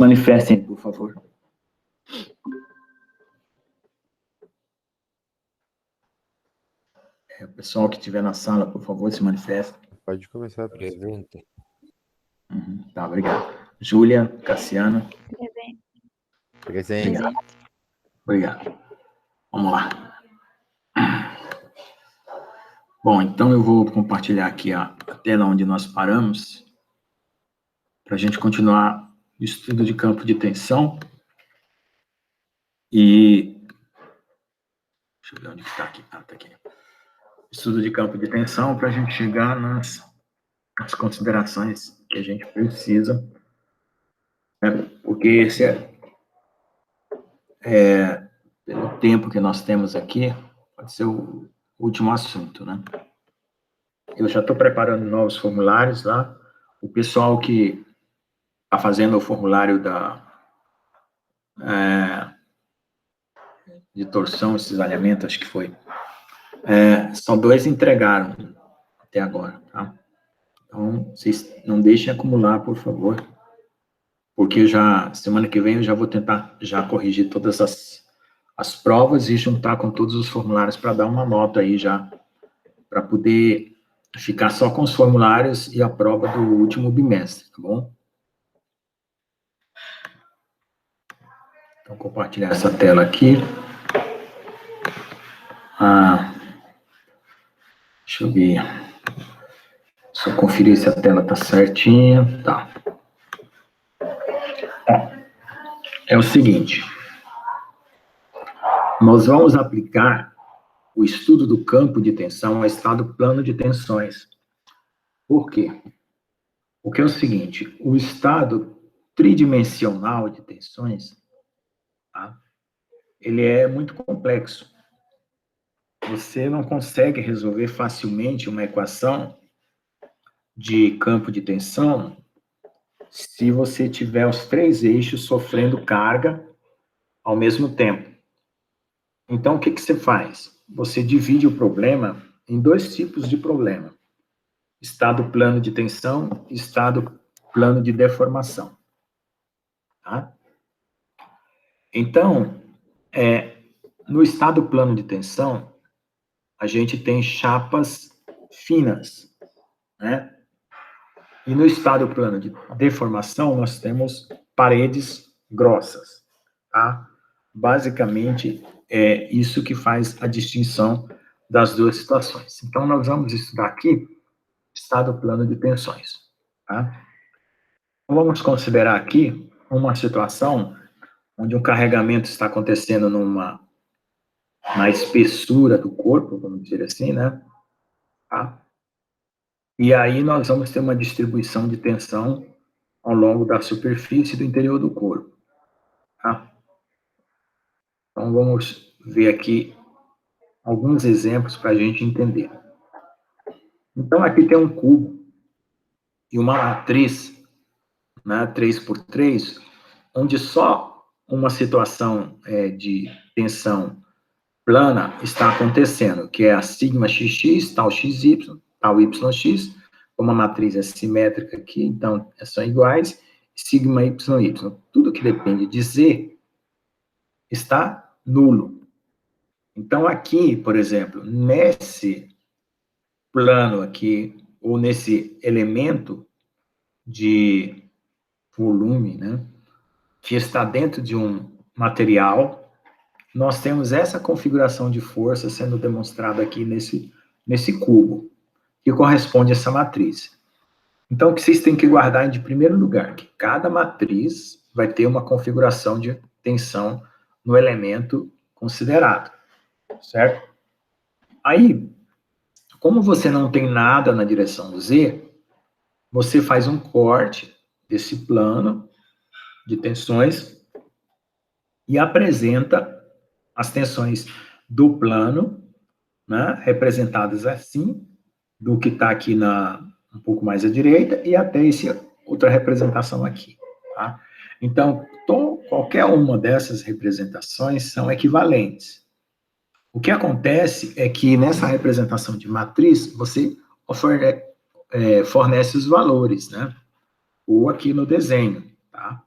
Manifestem, por favor. O pessoal que estiver na sala, por favor, se manifeste. Pode começar, presente. Tá, obrigado. Júlia, Cassiana. Presente. Obrigado. Vamos lá. Bom, então eu vou compartilhar aqui a tela onde nós paramos, para a gente continuar o estudo de campo de tensão. E... deixa eu ver onde está aqui. Ah, tá aqui. Estudo de campo de tensão, para a gente chegar nas considerações que a gente precisa, né? Porque esse pelo tempo que nós temos aqui, pode ser o último assunto, né? Eu já estou preparando novos formulários lá. O pessoal que está fazendo o formulário de torção e cisalhamento, acho que foi. Só 2 entregaram até agora, tá? Então, vocês não deixem acumular, por favor, porque semana que vem eu já vou tentar corrigir todas as provas e juntar com todos os formulários para dar uma nota aí já, para poder ficar só com os formulários e a prova do último bimestre, tá bom? Então, compartilhar essa tela aqui. Deixa eu ver. Só conferir se a tela tá certinha. Tá. É o seguinte. Nós vamos aplicar o estudo do campo de tensão ao estado plano de tensões. Por quê? Porque é o seguinte, o estado tridimensional de tensões, tá? Ele é muito complexo. Você não consegue resolver facilmente uma equação de campo de tensão se você tiver os 3 eixos sofrendo carga ao mesmo tempo. Então, o que você faz? Você divide o problema em 2 tipos de problema. Estado plano de tensão e estado plano de deformação. Tá? Então, no estado plano de tensão, a gente tem chapas finas, né? E no estado plano de deformação, nós temos paredes grossas, tá? Basicamente, é isso que faz a distinção das 2 situações. Então, nós vamos estudar aqui estado plano de tensões, tá? Então, vamos considerar aqui uma situação onde um carregamento está acontecendo na espessura do corpo, vamos dizer assim, né? Tá? E aí nós vamos ter uma distribuição de tensão ao longo da superfície do interior do corpo, tá? Então, vamos ver aqui alguns exemplos para a gente entender. Então, aqui tem um cubo e uma matriz, né, 3x3, onde só uma situação de tensão plana está acontecendo, que é a sigma xx, tal xy, tal yx, como a matriz é simétrica aqui, então são iguais, sigma yy. Tudo que depende de z está nulo. Então, aqui, por exemplo, nesse plano aqui, ou nesse elemento de volume, né, que está dentro de um material, nós temos essa configuração de força sendo demonstrada aqui nesse cubo, que corresponde a essa matriz. Então, o que vocês têm que guardar de primeiro lugar, que cada matriz vai ter uma configuração de tensão no elemento considerado, certo? Aí, como você não tem nada na direção Z, você faz um corte desse plano de tensões e apresenta as tensões do plano, né, representadas assim, do que está aqui um pouco mais à direita, e até essa outra representação aqui. Tá? Então, qualquer uma dessas representações são equivalentes. O que acontece é que nessa representação de matriz, você fornece os valores, né? Ou aqui no desenho, tá?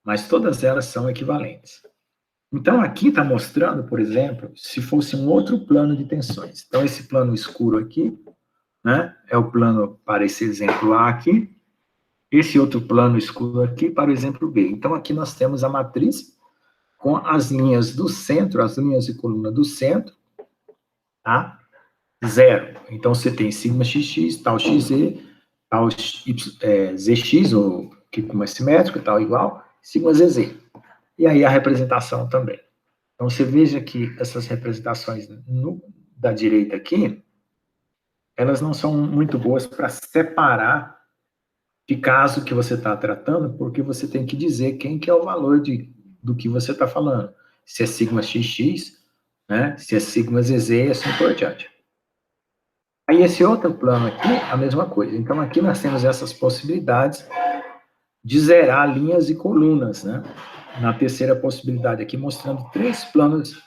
mas todas elas são equivalentes. Então, aqui está mostrando, por exemplo, se fosse um outro plano de tensões. Então, esse plano escuro aqui, né, é o plano para esse exemplo A aqui, esse outro plano escuro aqui para o exemplo B. Então, aqui nós temos a matriz com as linhas do centro, as linhas de coluna do centro, tá? Zero. Então, você tem sigma xx, tal xe, tal zx, ou que como é simétrico, tal igual, sigma zz. E aí a representação também. Então, você veja que essas representações da direita aqui, elas não são muito boas para separar de caso que você está tratando, porque você tem que dizer quem que é o valor do que você está falando. Se é sigma xx, né? Se é sigma zz e assim por diante. Aí esse outro plano aqui, a mesma coisa. Então aqui nós temos essas possibilidades de zerar linhas e colunas, né? Na terceira possibilidade aqui, mostrando 3 planos,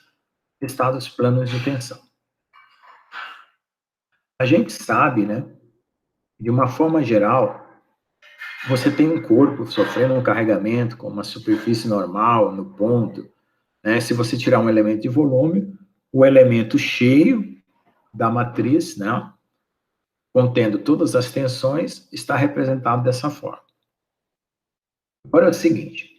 estados planos de tensão. A gente sabe, né? De uma forma geral, você tem um corpo sofrendo um carregamento com uma superfície normal, no ponto, né? Se você tirar um elemento de volume, o elemento cheio da matriz, né? Contendo todas as tensões, está representado dessa forma. Agora é o seguinte,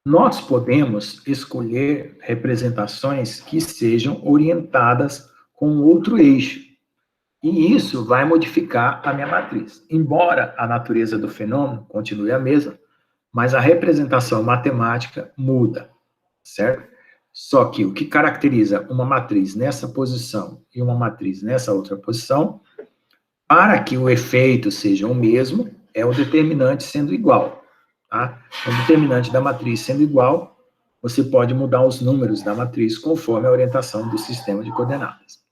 nós podemos escolher representações que sejam orientadas com outro eixo, e isso vai modificar a minha matriz. Embora a natureza do fenômeno continue a mesma, mas a representação matemática muda, certo? Só que o que caracteriza uma matriz nessa posição e uma matriz nessa outra posição, para que o efeito seja o mesmo, é o determinante sendo igual, tá? O determinante da matriz sendo igual, você pode mudar os números da matriz conforme a orientação do sistema de coordenadas.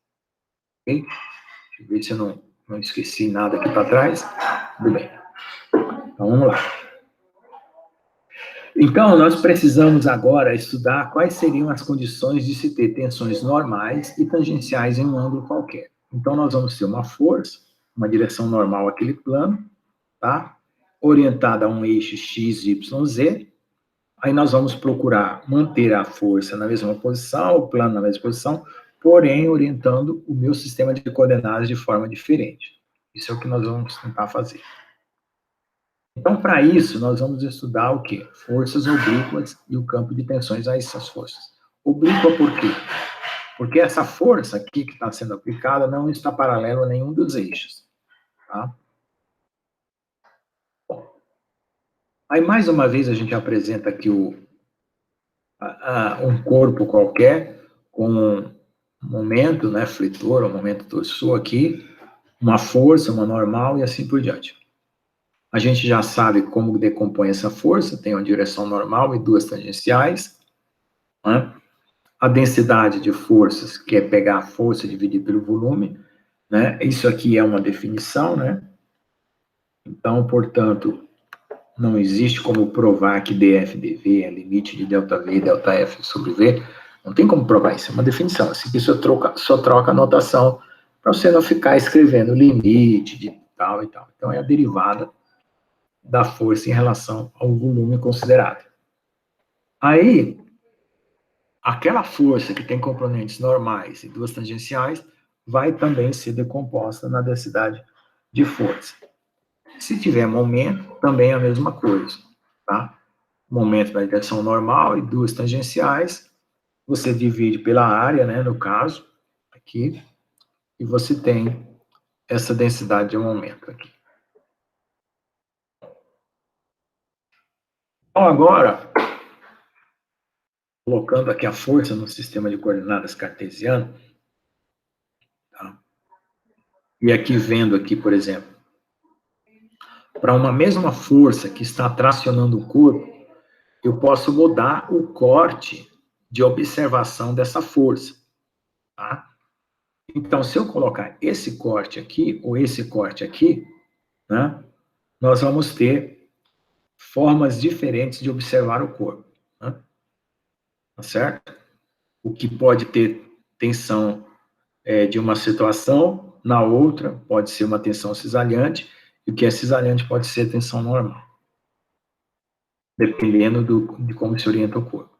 Ok? Deixa eu ver se eu não esqueci nada aqui para trás. Tudo bem. Então, vamos lá. Então, nós precisamos agora estudar quais seriam as condições de se ter tensões normais e tangenciais em um ângulo qualquer. Então, nós vamos ter uma força, uma direção normal àquele plano, tá? Orientada a um eixo x, y, z. Aí nós vamos procurar manter a força na mesma posição, o plano na mesma posição, porém orientando o meu sistema de coordenadas de forma diferente. Isso é o que nós vamos tentar fazer. Então, para isso, nós vamos estudar o quê? Forças oblíquas e o campo de tensões a essas forças. Oblíqua por quê? Porque essa força aqui que está sendo aplicada não está paralela a nenhum dos eixos. Tá? Bom, aí, mais uma vez, a gente apresenta aqui um corpo qualquer, com um momento, né, fletor, um momento torsor aqui, uma força, uma normal e assim por diante. A gente já sabe como decompõe essa força, tem uma direção normal e 2 tangenciais, né? A densidade de forças, que é pegar a força e dividir pelo volume, né? Isso aqui é uma definição, né? Então, portanto, não existe como provar que dF/dV é limite de ΔV e ΔF sobre V. Não tem como provar isso, é uma definição. Assim que só troca a notação para você não ficar escrevendo limite de tal e tal. Então, é a derivada da força em relação ao volume considerado. Aí, aquela força que tem componentes normais e 2 tangenciais vai também ser decomposta na densidade de força. Se tiver momento, também é a mesma coisa, tá? Momento da direção normal e 2 tangenciais, você divide pela área, né, no caso, aqui, e você tem essa densidade de momento aqui. Então, agora, colocando aqui a força no sistema de coordenadas cartesiano, tá? E aqui vendo aqui, por exemplo, para uma mesma força que está tracionando o corpo, eu posso mudar o corte de observação dessa força, tá? Então, se eu colocar esse corte aqui, ou esse corte aqui, né, nós vamos ter formas diferentes de observar o corpo, né? Tá certo? O que pode ter tensão de uma situação, na outra pode ser uma tensão cisalhante, e o que é cisalhante pode ser tensão normal. dependendo de como se orienta o corpo.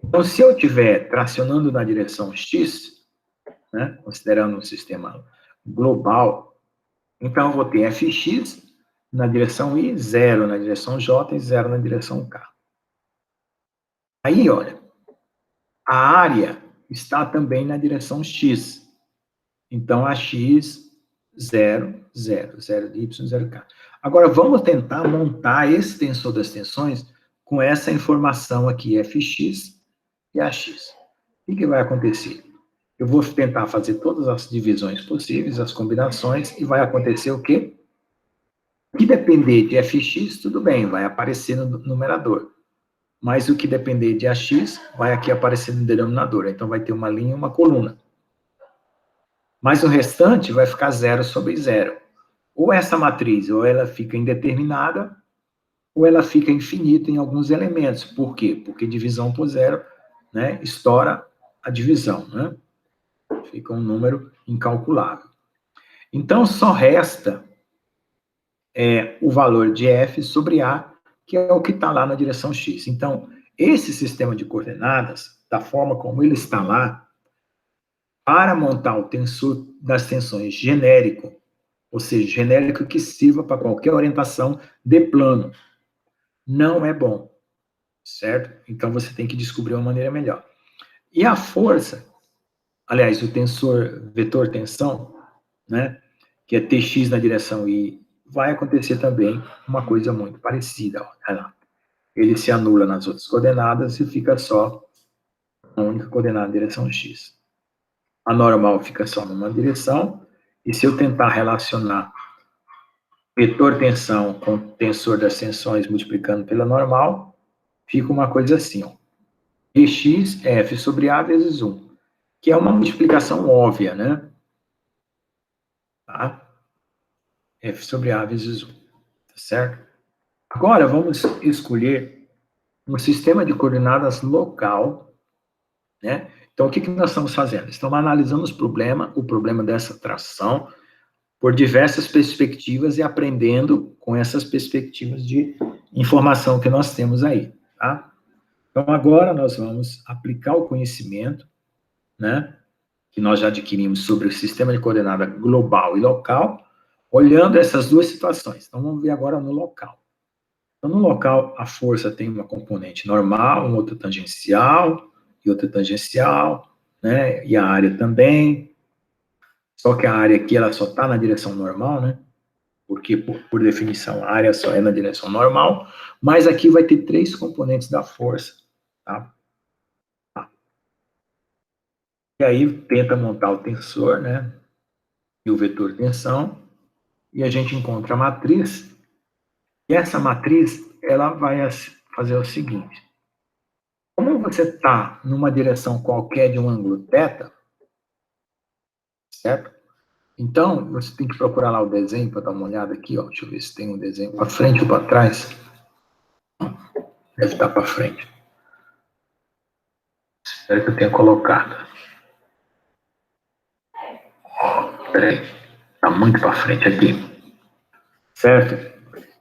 Então, se eu estiver tracionando na direção X, né, considerando um sistema global, então eu vou ter Fx na direção Y, 0 na direção J e 0 na direção K. Aí, olha, a área está também na direção X. Então, a X, 0, 0, 0 de Y, 0 K. Agora, vamos tentar montar esse tensor das tensões com essa informação aqui, Fx e Ax. O que vai acontecer? Eu vou tentar fazer todas as divisões possíveis, as combinações, e vai acontecer o quê? O que depender de Fx, tudo bem, vai aparecer no numerador. Mas o que depender de Ax, vai aqui aparecer no denominador. Então, vai ter uma linha e uma coluna. Mas o restante vai ficar 0 sobre 0. Ou essa matriz, ou ela fica indeterminada, ou ela fica infinita em alguns elementos. Por quê? Porque divisão por zero, né, estoura a divisão, né? Fica um número incalculável. Então, só resta o valor de F sobre A, que é o que está lá na direção X. Então, esse sistema de coordenadas, da forma como ele está lá, para montar o tensor das tensões genérico, ou seja, genérico que sirva para qualquer orientação de plano, não é bom, certo? Então, você tem que descobrir uma maneira melhor. E a força, aliás, o tensor vetor tensão, né, que é Tx na direção Y, vai acontecer também uma coisa muito parecida. Olha lá. Ele se anula nas outras coordenadas e fica só a única coordenada na direção X. A normal fica só numa direção, e se eu tentar relacionar vetor tensão com tensor das tensões multiplicando pela normal, fica uma coisa assim, ó. Ex é F sobre A vezes 1, que é uma multiplicação óbvia, né? Tá? F sobre A vezes 1, tá certo? Agora, vamos escolher um sistema de coordenadas local, né? Então, o que nós estamos fazendo? Estamos analisando o problema dessa tração, por diversas perspectivas e aprendendo com essas perspectivas de informação que nós temos aí, tá? Então, agora nós vamos aplicar o conhecimento, né, que nós já adquirimos sobre o sistema de coordenada global e local, olhando essas duas situações. Então, vamos ver agora no local. Então, no local, a força tem uma componente normal, uma outra tangencial, e outra tangencial, né, e a área também. Só que a área aqui, ela só está na direção normal, né? Porque, por definição, a área só é na direção normal, mas aqui vai ter 3 componentes da força, tá? E aí, tenta montar o tensor, né? E o vetor tensão, e a gente encontra a matriz, e essa matriz, ela vai fazer o seguinte: como você está numa direção qualquer de um ângulo θ, certo? Então, você tem que procurar lá o desenho para dar uma olhada aqui, ó. Deixa eu ver se tem um desenho para frente ou para trás. Deve estar para frente. Espero que eu tenha colocado. Peraí, está muito para frente aqui. Certo?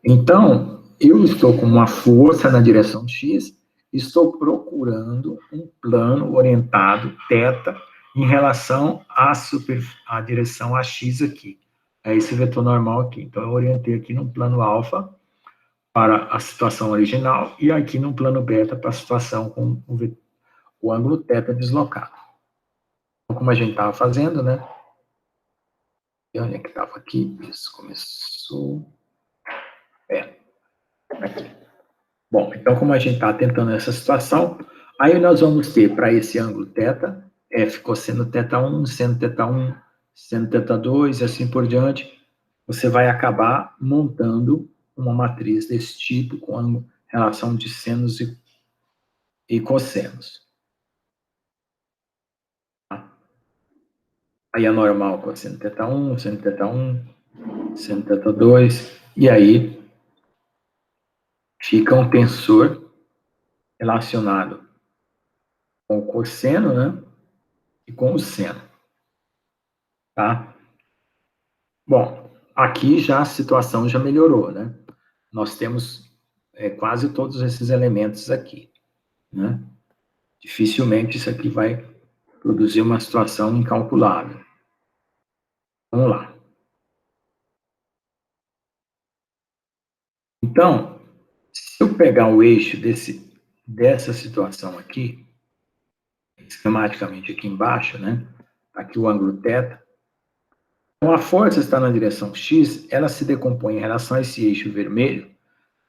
Então, eu estou com uma força na direção X, estou procurando um plano orientado θ em relação à direção AX aqui. É esse vetor normal aqui. Então, eu orientei aqui no plano alfa para a situação original e aqui no plano beta para a situação com o ângulo θ deslocado. Então, como a gente estava fazendo, né? E onde é que estava aqui? Isso, começou... aqui. Bom, então, como a gente está tentando essa situação, aí nós vamos ter, para esse ângulo θ, F cosseno θ1, seno θ1, seno θ2, e assim por diante, você vai acabar montando uma matriz desse tipo, com relação de senos e cossenos. Aí a normal cosseno θ1, seno θ1, seno θ2, e aí fica um tensor relacionado com o cosseno, né, e com o seno, tá? Bom, aqui já a situação já melhorou, né? Nós temos quase todos esses elementos aqui, né? Dificilmente isso aqui vai produzir uma situação incalculável. Vamos lá. Então, se eu pegar o eixo dessa situação aqui, esquematicamente aqui embaixo, né? Aqui o ângulo θ. Então, a força está na direção x, ela se decompõe em relação a esse eixo vermelho,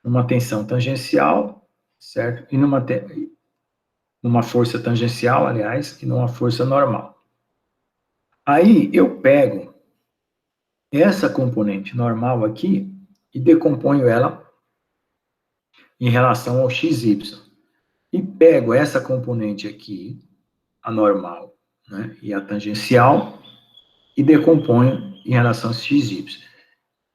numa tensão tangencial, certo? E numa força tangencial, aliás, e numa força normal. Aí, eu pego essa componente normal aqui e decomponho ela em relação ao xy. E pego essa componente aqui, a normal, né, e a tangencial, e decomponho em relação ao xy.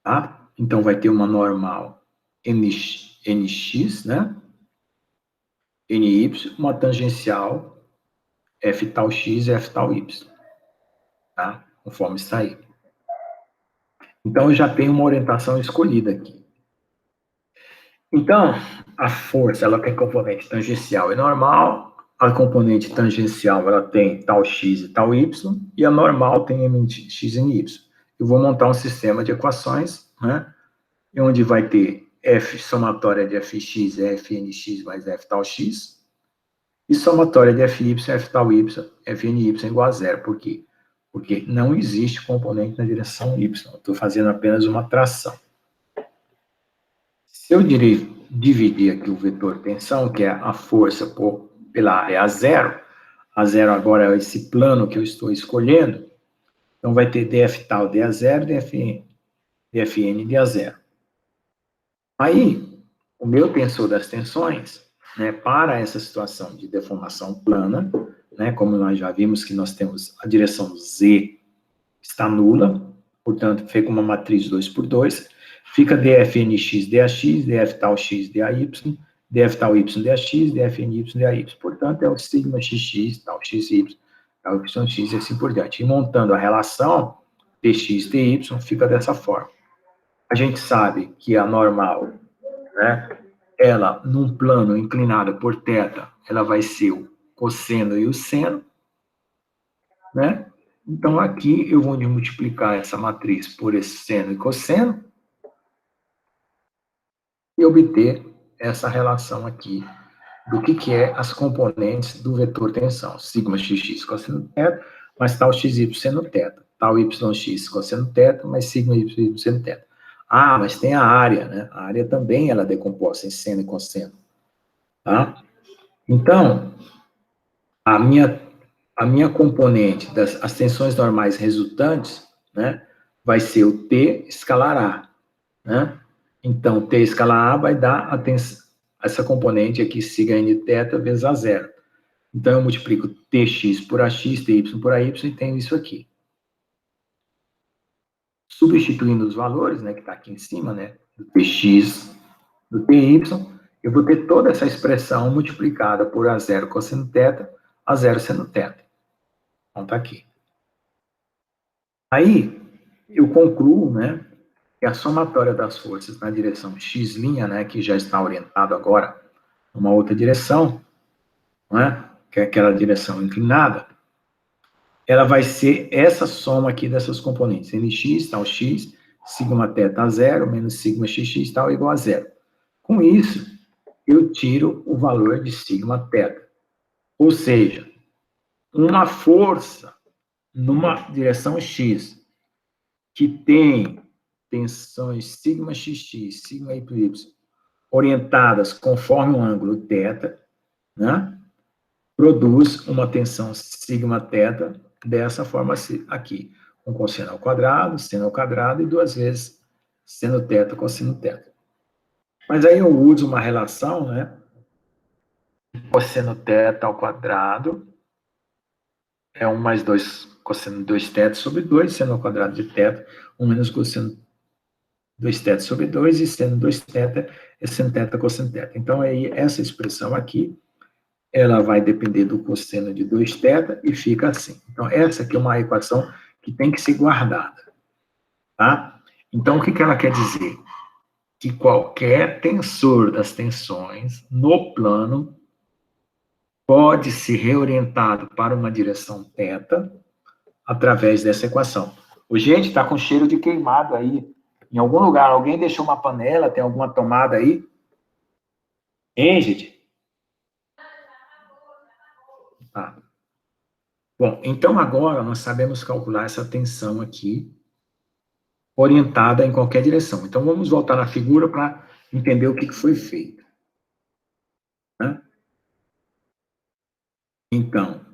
Tá? Então, vai ter uma normal nx, né? ny, uma tangencial f tal x e f tal y. Tá? Conforme está aí. Então, eu já tenho uma orientação escolhida aqui. Então, a força, ela tem componente tangencial e normal, a componente tangencial, ela tem tal x e tal y, e a normal tem x e y. Eu vou montar um sistema de equações, né, onde vai ter f somatória de fx é fnx mais f tal x, e somatória de fy, f tal y, fny igual a zero. Por quê? Porque não existe componente na direção y. Estou fazendo apenas uma tração. Se eu dividir aqui o vetor tensão, que é a força pela área a zero agora é esse plano que eu estou escolhendo, então vai ter df tal de A0, dfn de A0. Aí, o meu tensor das tensões, né, para essa situação de deformação plana, né, como nós já vimos que nós temos a direção z está nula, portanto, fica uma matriz 2 por 2, fica dfnx dax, df tal x day, df tal y dax, dfny day. Portanto, é o sigma xx, tal xy, tal yx e assim por diante. E montando a relação dx dy, fica dessa forma. A gente sabe que a normal, né, ela, num plano inclinado por θ, ela vai ser o cosseno e o seno, né? Então, aqui eu vou multiplicar essa matriz por esse seno e cosseno e obter essa relação aqui do que é as componentes do vetor tensão. Sigma xx cosseno θ, mais tal xy seno θ. Tal yx cosseno θ, mais sigma y seno θ. Ah, mas tem a área, né? A área também ela é decomposta em seno e cosseno. Tá? Então, a minha componente das tensões normais resultantes, né, vai ser o T escalar A, né? Então, T escalar A vai dar essa componente aqui, sigma n θ vezes A0. Então, eu multiplico Tx por AX, Ty por AY, e tenho isso aqui. Substituindo os valores, né, que está aqui em cima, né, do Tx, do Ty, eu vou ter toda essa expressão multiplicada por A0 cosseno θ, A0 seno θ. Então, está aqui. Aí, eu concluo, né, que a somatória das forças na direção x', né, que já está orientado agora numa outra direção, né, que é aquela direção inclinada, ela vai ser essa soma aqui dessas componentes, nx, tal x, sigma θ a zero, menos sigma xx, tal, igual a zero. Com isso, eu tiro o valor de sigma θ. Ou seja, uma força numa direção x, que tem tensões sigma xx, sigma y, orientadas conforme o ângulo θ, né, produz uma tensão sigma θ dessa forma aqui, com cosseno ao quadrado, seno ao quadrado e duas vezes seno θ, cosseno θ. Mas aí eu uso uma relação, né, cosseno θ ao quadrado é 1 mais 2 cosseno 2θ sobre 2, seno ao quadrado de θ, 1 menos cosseno 2θ sobre 2, e seno 2θ é seno θ cosseno θ. Então, aí, essa expressão aqui, ela vai depender do cosseno de 2θ e fica assim. Então, essa aqui é uma equação que tem que ser guardada. Tá? Então, o que ela quer dizer? que qualquer tensor das tensões no plano pode ser reorientado para uma direção θ através dessa equação. O gente está com cheiro de queimado aí. Em algum lugar, alguém deixou uma panela, tem alguma tomada aí? Hein, gente? Tá. Bom, então agora nós sabemos calcular essa tensão aqui, orientada em qualquer direção. Então vamos voltar na figura para entender o que foi feito. Né? Então,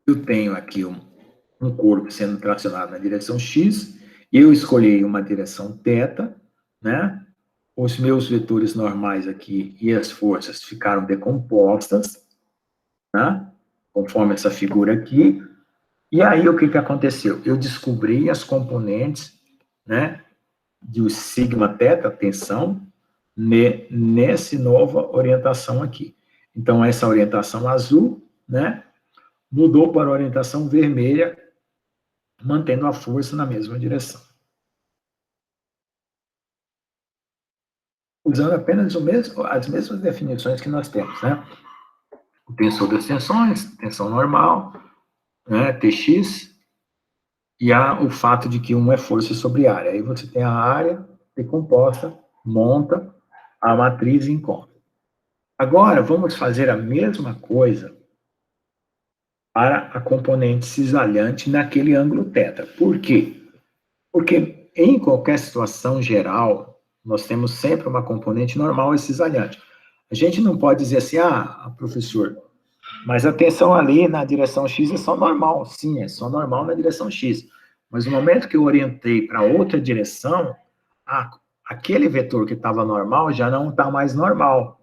eu tenho aqui um corpo sendo tracionado na direção x, eu escolhi uma direção θ, né? Os meus vetores normais aqui e as forças ficaram decompostas, né? Conforme essa figura aqui. E aí, o que aconteceu? Eu descobri as componentes, né, do sigma θ, tensão, nessa nova orientação aqui. Então, essa orientação azul, né, mudou para a orientação vermelha, mantendo a força na mesma direção. Usando apenas as mesmas definições que nós temos, né? O tensor das tensões, tensão normal, né, Tx, e o fato de que é força sobre área. Aí você tem a área decomposta, monta a matriz e encontra. Agora, vamos fazer a mesma coisa para a componente cisalhante naquele ângulo θ. Por quê? Porque em qualquer situação geral, nós temos sempre uma componente normal e cisalhante. A gente não pode dizer assim, professor, mas a tensão ali na direção x é só normal. Sim, é só normal na direção x. Mas no momento que eu orientei para outra direção, aquele vetor que estava normal já não está mais normal.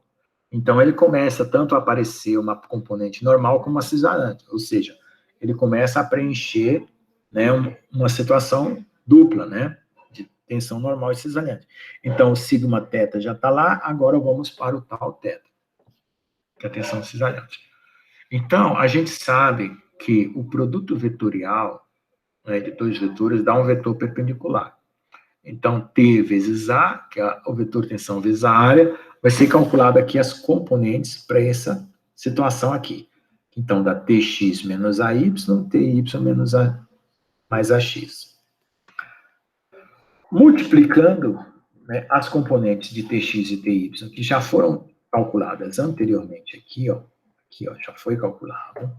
Então, ele começa tanto a aparecer uma componente normal como uma cisalhante. Ou seja, ele começa a preencher, né, uma situação dupla, né, de tensão normal e cisalhante. Então, o sigma θ já está lá, agora vamos para o tal θ, que é a tensão cisalhante. Então, a gente sabe que o produto vetorial, né, de dois vetores dá um vetor perpendicular. Então, T vezes A, que é o vetor tensão vezes a área, vai ser calculado aqui as componentes para essa situação aqui. Então, dá Tx menos AY, Ty menos A mais AX. Multiplicando, né, as componentes de Tx e Ty, que já foram calculadas anteriormente aqui, ó, já foi calculado,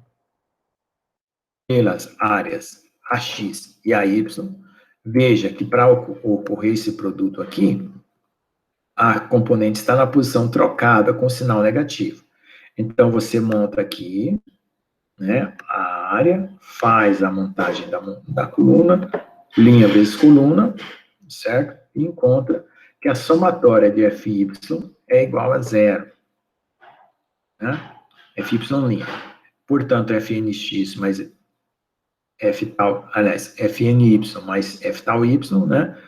pelas áreas AX e AY, veja que para ocorrer esse produto aqui, a componente está na posição trocada com sinal negativo. Então, você monta aqui, né, a área, faz a montagem da coluna, linha vezes coluna, certo? E encontra que a somatória de Fy é igual a zero. Né? Fy'. Portanto, Fnx mais F tal, aliás, Fny mais F tal y, né?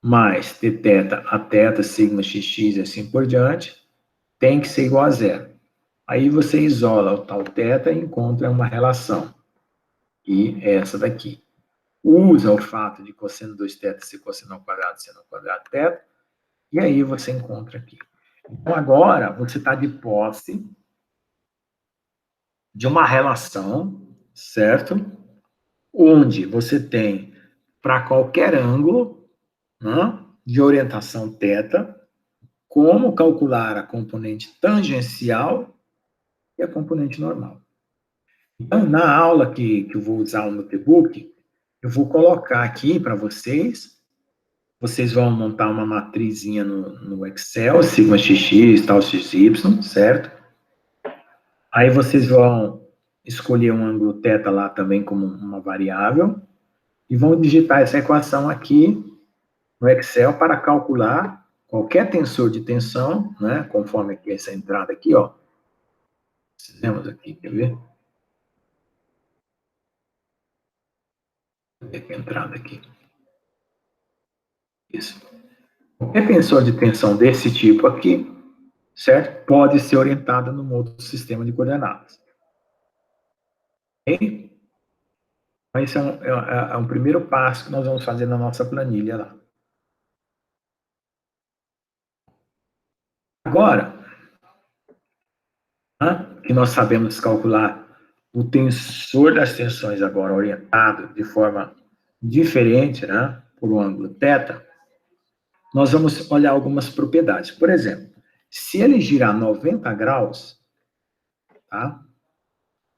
Mais Tθ a θ, sigma xx e assim por diante, tem que ser igual a zero. Aí você isola o tal θ e encontra uma relação, e é essa daqui. Usa o fato de cosseno 2θ ser cosseno ao quadrado, seno ao quadrado θ, e aí você encontra aqui. Então, agora, você está de posse de uma relação, certo? Onde você tem, para qualquer ângulo, né, de orientação θ, como calcular a componente tangencial e a componente normal. Então, na aula que eu vou usar o notebook, eu vou colocar aqui para vocês vão montar uma matrizinha no Excel, sigma xx, tal xy, certo? Aí vocês vão escolher um ângulo θ lá também como uma variável e vão digitar essa equação aqui no Excel para calcular qualquer tensor de tensão, né, conforme aqui essa entrada aqui, ó. Fizemos aqui, quer ver? Deixa eu ver a entrada aqui. Isso. Qualquer tensor de tensão desse tipo aqui, certo? Pode ser orientada num outro sistema de coordenadas. Ok? Então, esse é um primeiro passo que nós vamos fazer na nossa planilha lá. Agora, que nós sabemos calcular o tensor das tensões agora orientado de forma diferente, né, por um ângulo θ, nós vamos olhar algumas propriedades. Por exemplo, se ele girar 90 graus, tá?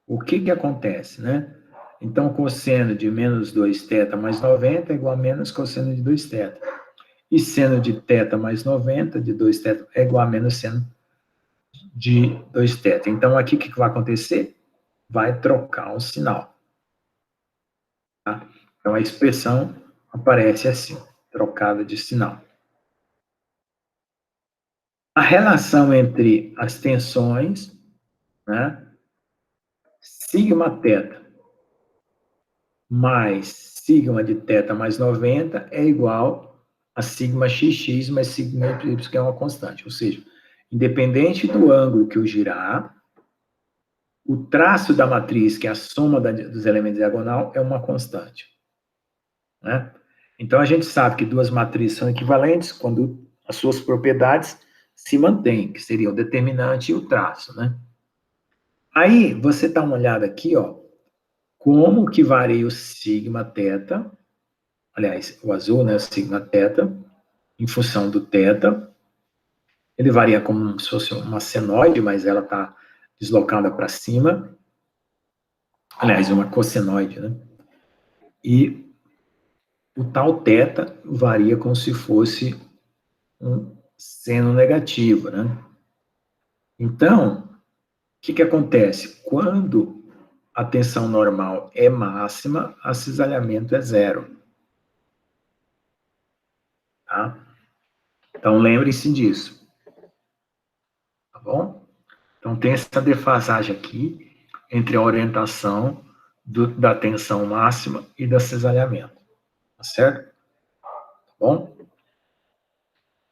O que acontece, né? Então, cosseno de menos 2θ mais 90 é igual a menos cosseno de 2θ. E seno de θ mais 90, de 2θ, é igual a menos seno de 2θ. Então, aqui o que vai acontecer? Vai trocar o sinal. Tá? Então, a expressão aparece assim, trocada de sinal. A relação entre as tensões, né, sigma θ mais sigma de θ mais 90 é igual a sigma xx mais sigma y, que é uma constante. Ou seja, independente do ângulo que eu girar, o traço da matriz, que é a soma dos elementos diagonal, é uma constante. Né? Então, a gente sabe que duas matrizes são equivalentes quando as suas propriedades se mantêm, que seria o determinante e o traço. Né? Aí, você dá uma olhada aqui, ó, como que varia o sigma θ, aliás, o azul, né, o sigma θ, em função do θ. Ele varia como se fosse uma senoide, mas ela está deslocada para cima. Aliás, uma cossenoide, né? E o tal θ varia como se fosse um seno negativo, né? Então, o que acontece? Quando a tensão normal é máxima, o cisalhamento é zero. Tá? Então, lembrem-se disso. Tá bom? Então, tem essa defasagem aqui entre a orientação da tensão máxima e do cisalhamento. Tá certo? Tá bom?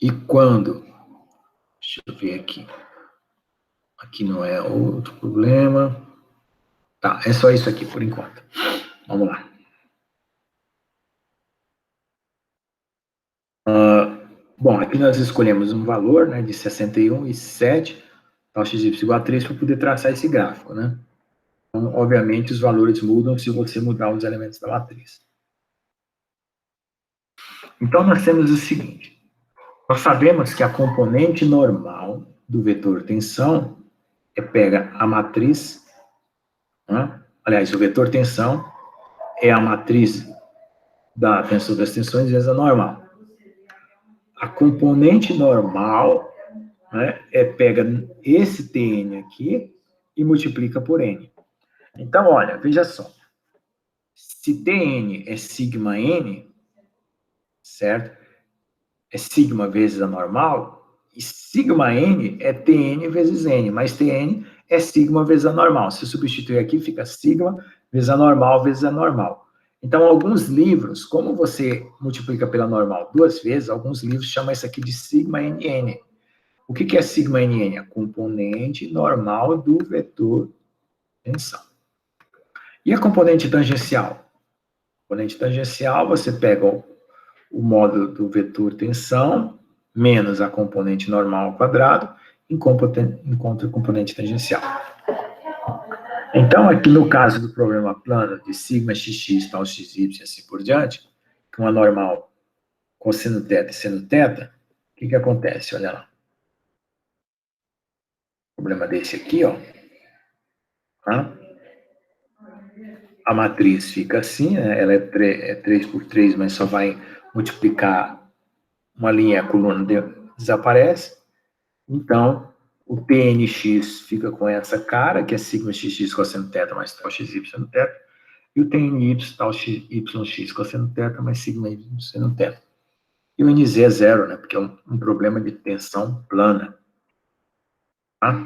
E quando... Deixa eu ver aqui. Aqui não é outro problema. Tá, é só isso aqui por enquanto. Vamos lá. Bom, aqui nós escolhemos um valor, né, de 61,7, tal xy igual a 3, para poder traçar esse gráfico, né? Então, obviamente, os valores mudam se você mudar os elementos da matriz. Então, nós temos o seguinte. Nós sabemos que a componente normal do vetor tensão pega a matriz, né? Aliás, o vetor tensão é a matriz da tensão das tensões vezes a normal. A componente normal, né, pega esse Tn aqui e multiplica por N. Então, olha, veja só. Se Tn é sigma N, certo? É sigma vezes a normal, e sigma N é Tn vezes N, mas Tn é sigma vezes a normal. Se eu substituir aqui, fica sigma vezes a normal vezes a normal. Então, alguns livros, como você multiplica pela normal duas vezes, alguns livros chamam isso aqui de sigma NN. O que é sigma NN? A componente normal do vetor tensão. E a componente tangencial? A componente tangencial, você pega o módulo do vetor tensão menos a componente normal ao quadrado, encontra a componente tangencial. Então, aqui no caso do problema plano de sigma xx, tal xy e assim por diante, com a normal cosseno θ e seno θ, o que acontece? Olha lá. O problema desse aqui, ó. Tá? A matriz fica assim, né? Ela é 3 por 3, mas só vai multiplicar uma linha, a coluna desaparece. Então, o TNX fica com essa cara, que é sigma xx cosseno θ mais tal xy seno θ, e o TNY tal yx cosseno θ mais sigma y seno θ. E o NZ é zero, né? Porque é um problema de tensão plana. Tá?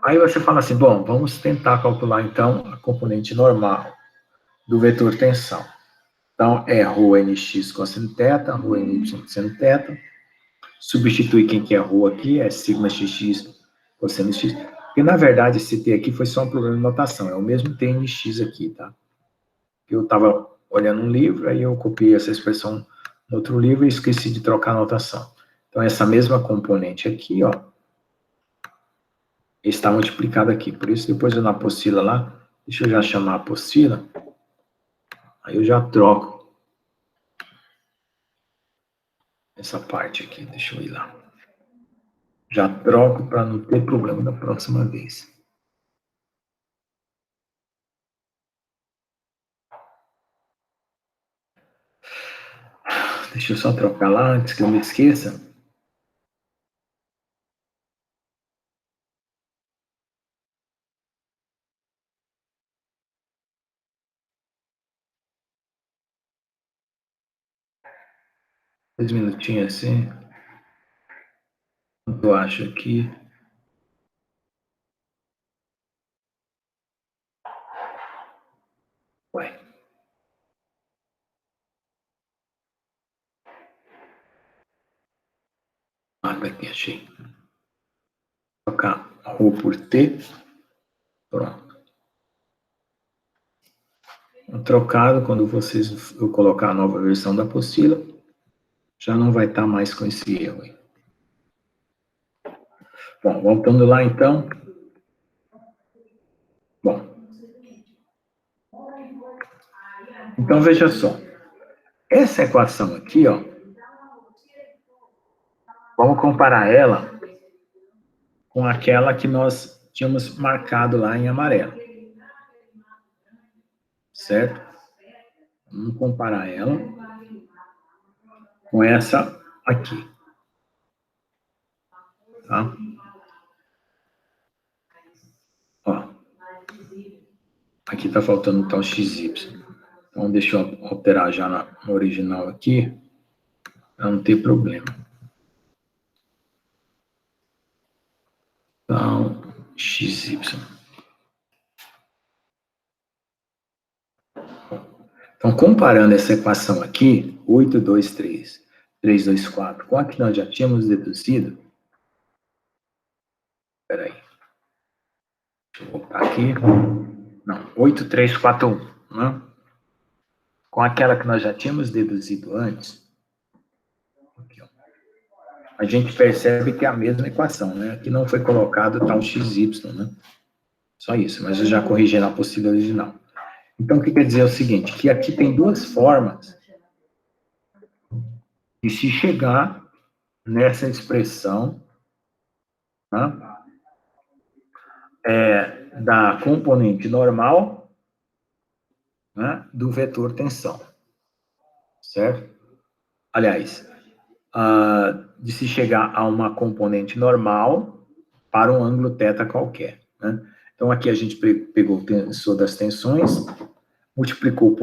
Aí você fala assim, bom, vamos tentar calcular, então, a componente normal do vetor tensão. Então, é ρ nx cosseno θ, ρ ny seno θ. Substitui quem que é ρ aqui, é sigma xx cosseno x. Porque, na verdade, esse T aqui foi só um problema de notação. É o mesmo TNX aqui, tá? Eu estava olhando um livro, aí eu copiei essa expressão no outro livro e esqueci de trocar a notação. Então, essa mesma componente aqui, ó, está multiplicada aqui. Por isso, depois eu na apostila lá, deixa eu já chamar a apostila, aí eu já troco essa parte aqui, deixa eu ir lá. Já troco para não ter problema da próxima vez. Deixa eu só trocar lá antes que eu me esqueça. Dois minutinhos assim. Eu acho aqui. Ué. Ah, tá aqui, achei. Trocar Rho por T. Pronto. Trocado, quando eu colocar a nova versão da apostila, já não vai estar mais com esse erro aí. Bom, voltando lá então. Bom. Então, veja só. Essa equação aqui, ó. Vamos comparar ela com aquela que nós tínhamos marcado lá em amarelo. Certo? Vamos comparar ela com essa aqui. Tá? Ó. Aqui está faltando o tal XY. Então, deixa eu alterar já no original aqui, para não ter problema. Então, XY. Então, comparando essa equação aqui, 8, 2, 3, 3, 2, 4, com a que nós já tínhamos deduzido. Espera aí. Deixa eu voltar aqui. Não, 8, 3, 4, 1. Né? Com aquela que nós já tínhamos deduzido antes, aqui, ó, a gente percebe que é a mesma equação, né? Aqui não foi colocado tal XY, né? Só isso, mas eu já corrigi na apostila original. Então, o que quer dizer é o seguinte, que aqui tem duas formas de se chegar nessa expressão, né? Da componente normal, né, do vetor tensão, certo? Aliás, de se chegar a uma componente normal para um ângulo θ qualquer, né? Então, aqui a gente pegou o tensor das tensões, multiplicou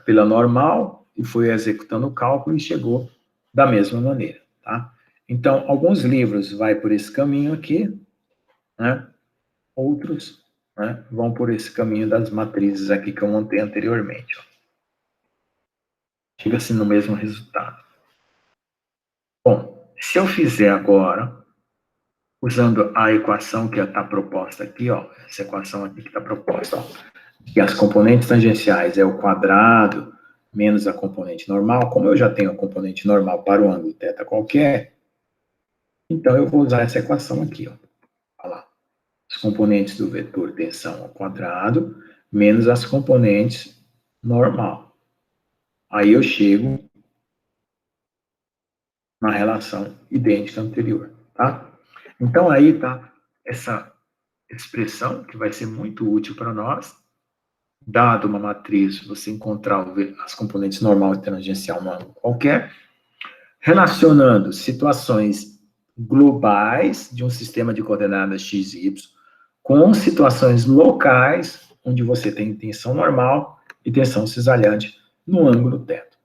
pela normal e foi executando o cálculo e chegou da mesma maneira, tá? Então, alguns livros vai por esse caminho aqui, né? Outros, né, vão por esse caminho das matrizes aqui que eu montei anteriormente. Ó. Chega-se no mesmo resultado. Bom, se eu fizer agora, usando a equação que está proposta aqui, ó, essa equação aqui que está proposta, ó, que as componentes tangenciais é o quadrado menos a componente normal, como eu já tenho a componente normal para o ângulo θ qualquer, então eu vou usar essa equação aqui, ó. Olha lá. As componentes do vetor tensão ao quadrado menos as componentes normal. Aí eu chego na relação idêntica anterior, tá? Então aí tá essa expressão que vai ser muito útil para nós. Dado uma matriz, você encontrar as componentes normal e tangencial no ângulo qualquer, relacionando situações globais de um sistema de coordenadas x, y, com situações locais, onde você tem tensão normal e tensão cisalhante no ângulo teto.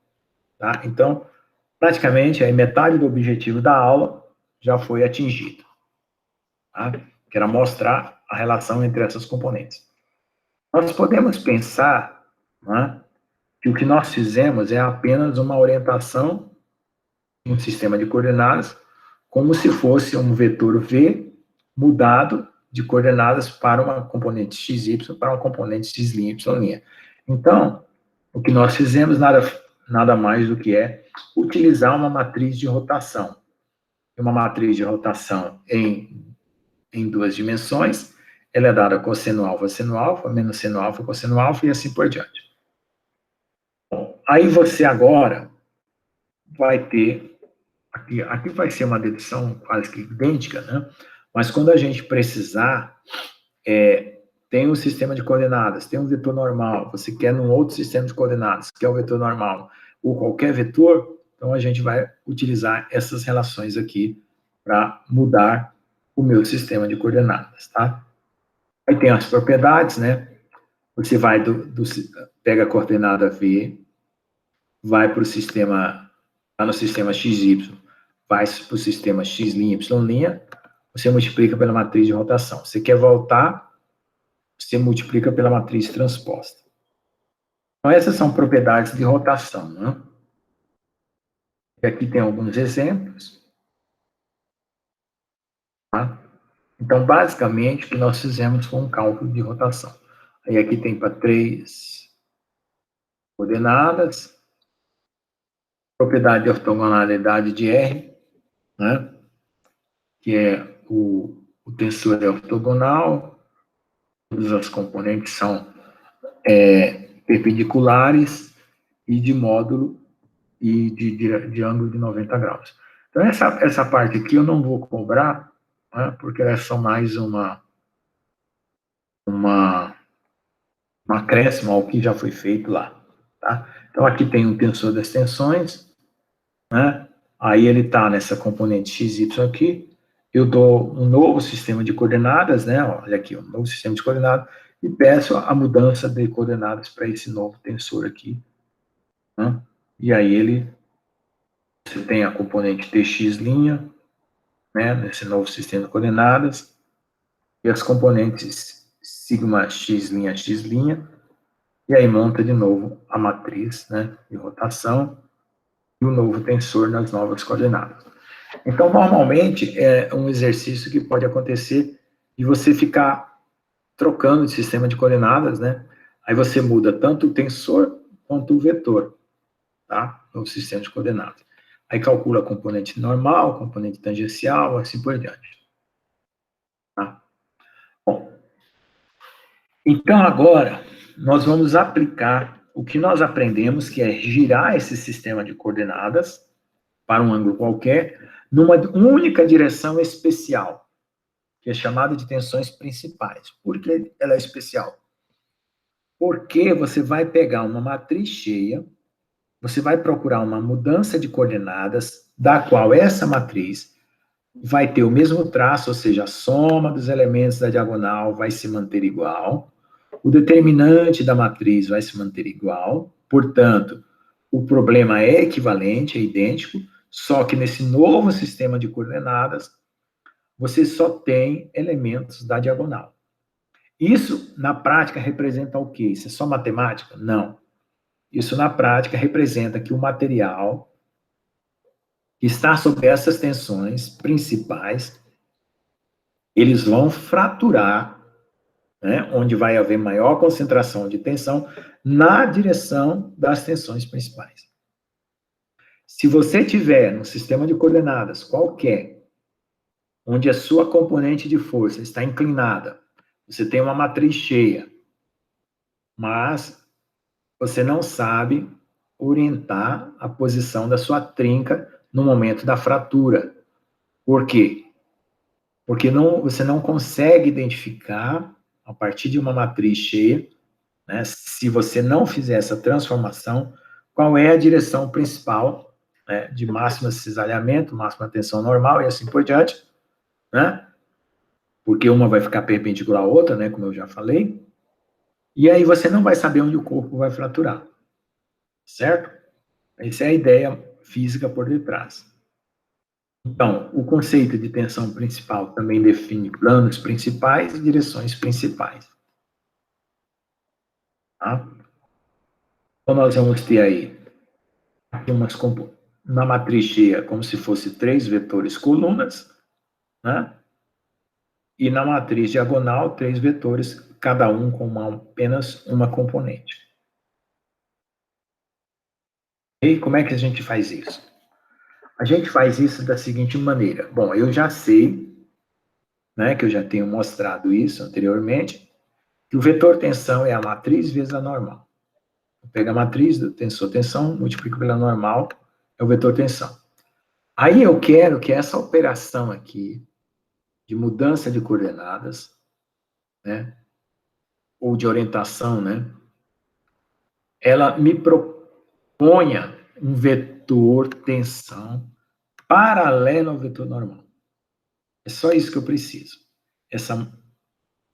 Tá? Então, praticamente, aí metade do objetivo da aula já foi atingido. Tá? Que era mostrar a relação entre essas componentes. Nós podemos pensar, né, que o que nós fizemos é apenas uma orientação em um sistema de coordenadas, como se fosse um vetor V mudado de coordenadas para uma componente xy, para uma componente x'y'. Então, o que nós fizemos nada mais do que é utilizar uma matriz de rotação, uma matriz de rotação em duas dimensões, ela é dada cosseno alfa, menos seno alfa, cosseno alfa, e assim por diante. Bom, aí você agora vai ter, aqui vai ser uma dedução quase que idêntica, né? Mas quando a gente precisar, tem um sistema de coordenadas, tem um vetor normal, você quer num outro sistema de coordenadas, que é o vetor normal, ou qualquer vetor, então a gente vai utilizar essas relações aqui para mudar o meu sistema de coordenadas, tá? Aí tem as propriedades, né? Você vai pega a coordenada V, vai para o sistema, lá no sistema XY, vai para o sistema X', Y', você multiplica pela matriz de rotação. Você quer voltar, você multiplica pela matriz transposta. Então, essas são propriedades de rotação, né? E aqui tem alguns exemplos. Tá? Então, basicamente, o que nós fizemos foi um cálculo de rotação. Aí aqui tem para 3 coordenadas, propriedade de ortogonalidade de R, né? Que é o tensor é ortogonal, todas as componentes são perpendiculares e de módulo e de ângulo de 90 graus. Então, essa parte aqui eu não vou cobrar, né, porque é só mais um acréscimo ao que já foi feito lá. Tá? Então, aqui tem um tensor das tensões, né? Aí ele está nessa componente XY aqui, eu dou um novo sistema de coordenadas, né? Olha aqui, um novo sistema de coordenadas, e peço a mudança de coordenadas para esse novo tensor aqui, né? E aí você tem a componente tx', né, nesse novo sistema de coordenadas, e as componentes sigma x', x', e aí monta de novo a matriz, né, de rotação, e o novo tensor nas novas coordenadas. Então, normalmente, é um exercício que pode acontecer de você ficar trocando de sistema de coordenadas, né, aí você muda tanto o tensor quanto o vetor, tá, no sistema de coordenadas. Aí calcula a componente normal, componente tangencial, assim por diante. Tá? Bom, então agora nós vamos aplicar o que nós aprendemos, que é girar esse sistema de coordenadas para um ângulo qualquer, numa única direção especial, que é chamada de tensões principais. Por que ela é especial? Porque você vai pegar uma matriz cheia, você vai procurar uma mudança de coordenadas, da qual essa matriz vai ter o mesmo traço, ou seja, a soma dos elementos da diagonal vai se manter igual, o determinante da matriz vai se manter igual, portanto, o problema é equivalente, é idêntico, só que nesse novo sistema de coordenadas, você só tem elementos da diagonal. Isso, na prática, representa o quê? Isso é só matemática? Não. Isso, na prática, representa que o material que está sob essas tensões principais, eles vão fraturar, né, onde vai haver maior concentração de tensão, na direção das tensões principais. Se você tiver no sistema de coordenadas qualquer, onde a sua componente de força está inclinada, você tem uma matriz cheia, mas você não sabe orientar a posição da sua trinca no momento da fratura. Por quê? Porque você não consegue identificar, a partir de uma matriz cheia, né, se você não fizer essa transformação, qual é a direção principal, né, de máximo cisalhamento, máxima tensão normal e assim por diante, né? Porque uma vai ficar perpendicular à outra, né, como eu já falei, e aí você não vai saber onde o corpo vai fraturar, certo? Essa é a ideia física por detrás. Então, o conceito de tensão principal também define planos principais e direções principais. Tá? Então, nós vamos ter aí aqui na matriz cheia, como se fosse 3 vetores colunas, né? E na matriz diagonal, 3 vetores, cada um com apenas uma componente. E como é que a gente faz isso? A gente faz isso da seguinte maneira. Bom, eu já sei, né, que eu já tenho mostrado isso anteriormente, que o vetor tensão é a matriz vezes a normal. Eu pego a matriz do tensor-tensão, multiplico pela normal, é o vetor tensão. Aí eu quero que essa operação aqui, de mudança de coordenadas, né, ou de orientação, né, ela me proponha um vetor tensão paralelo ao vetor normal. É só isso que eu preciso.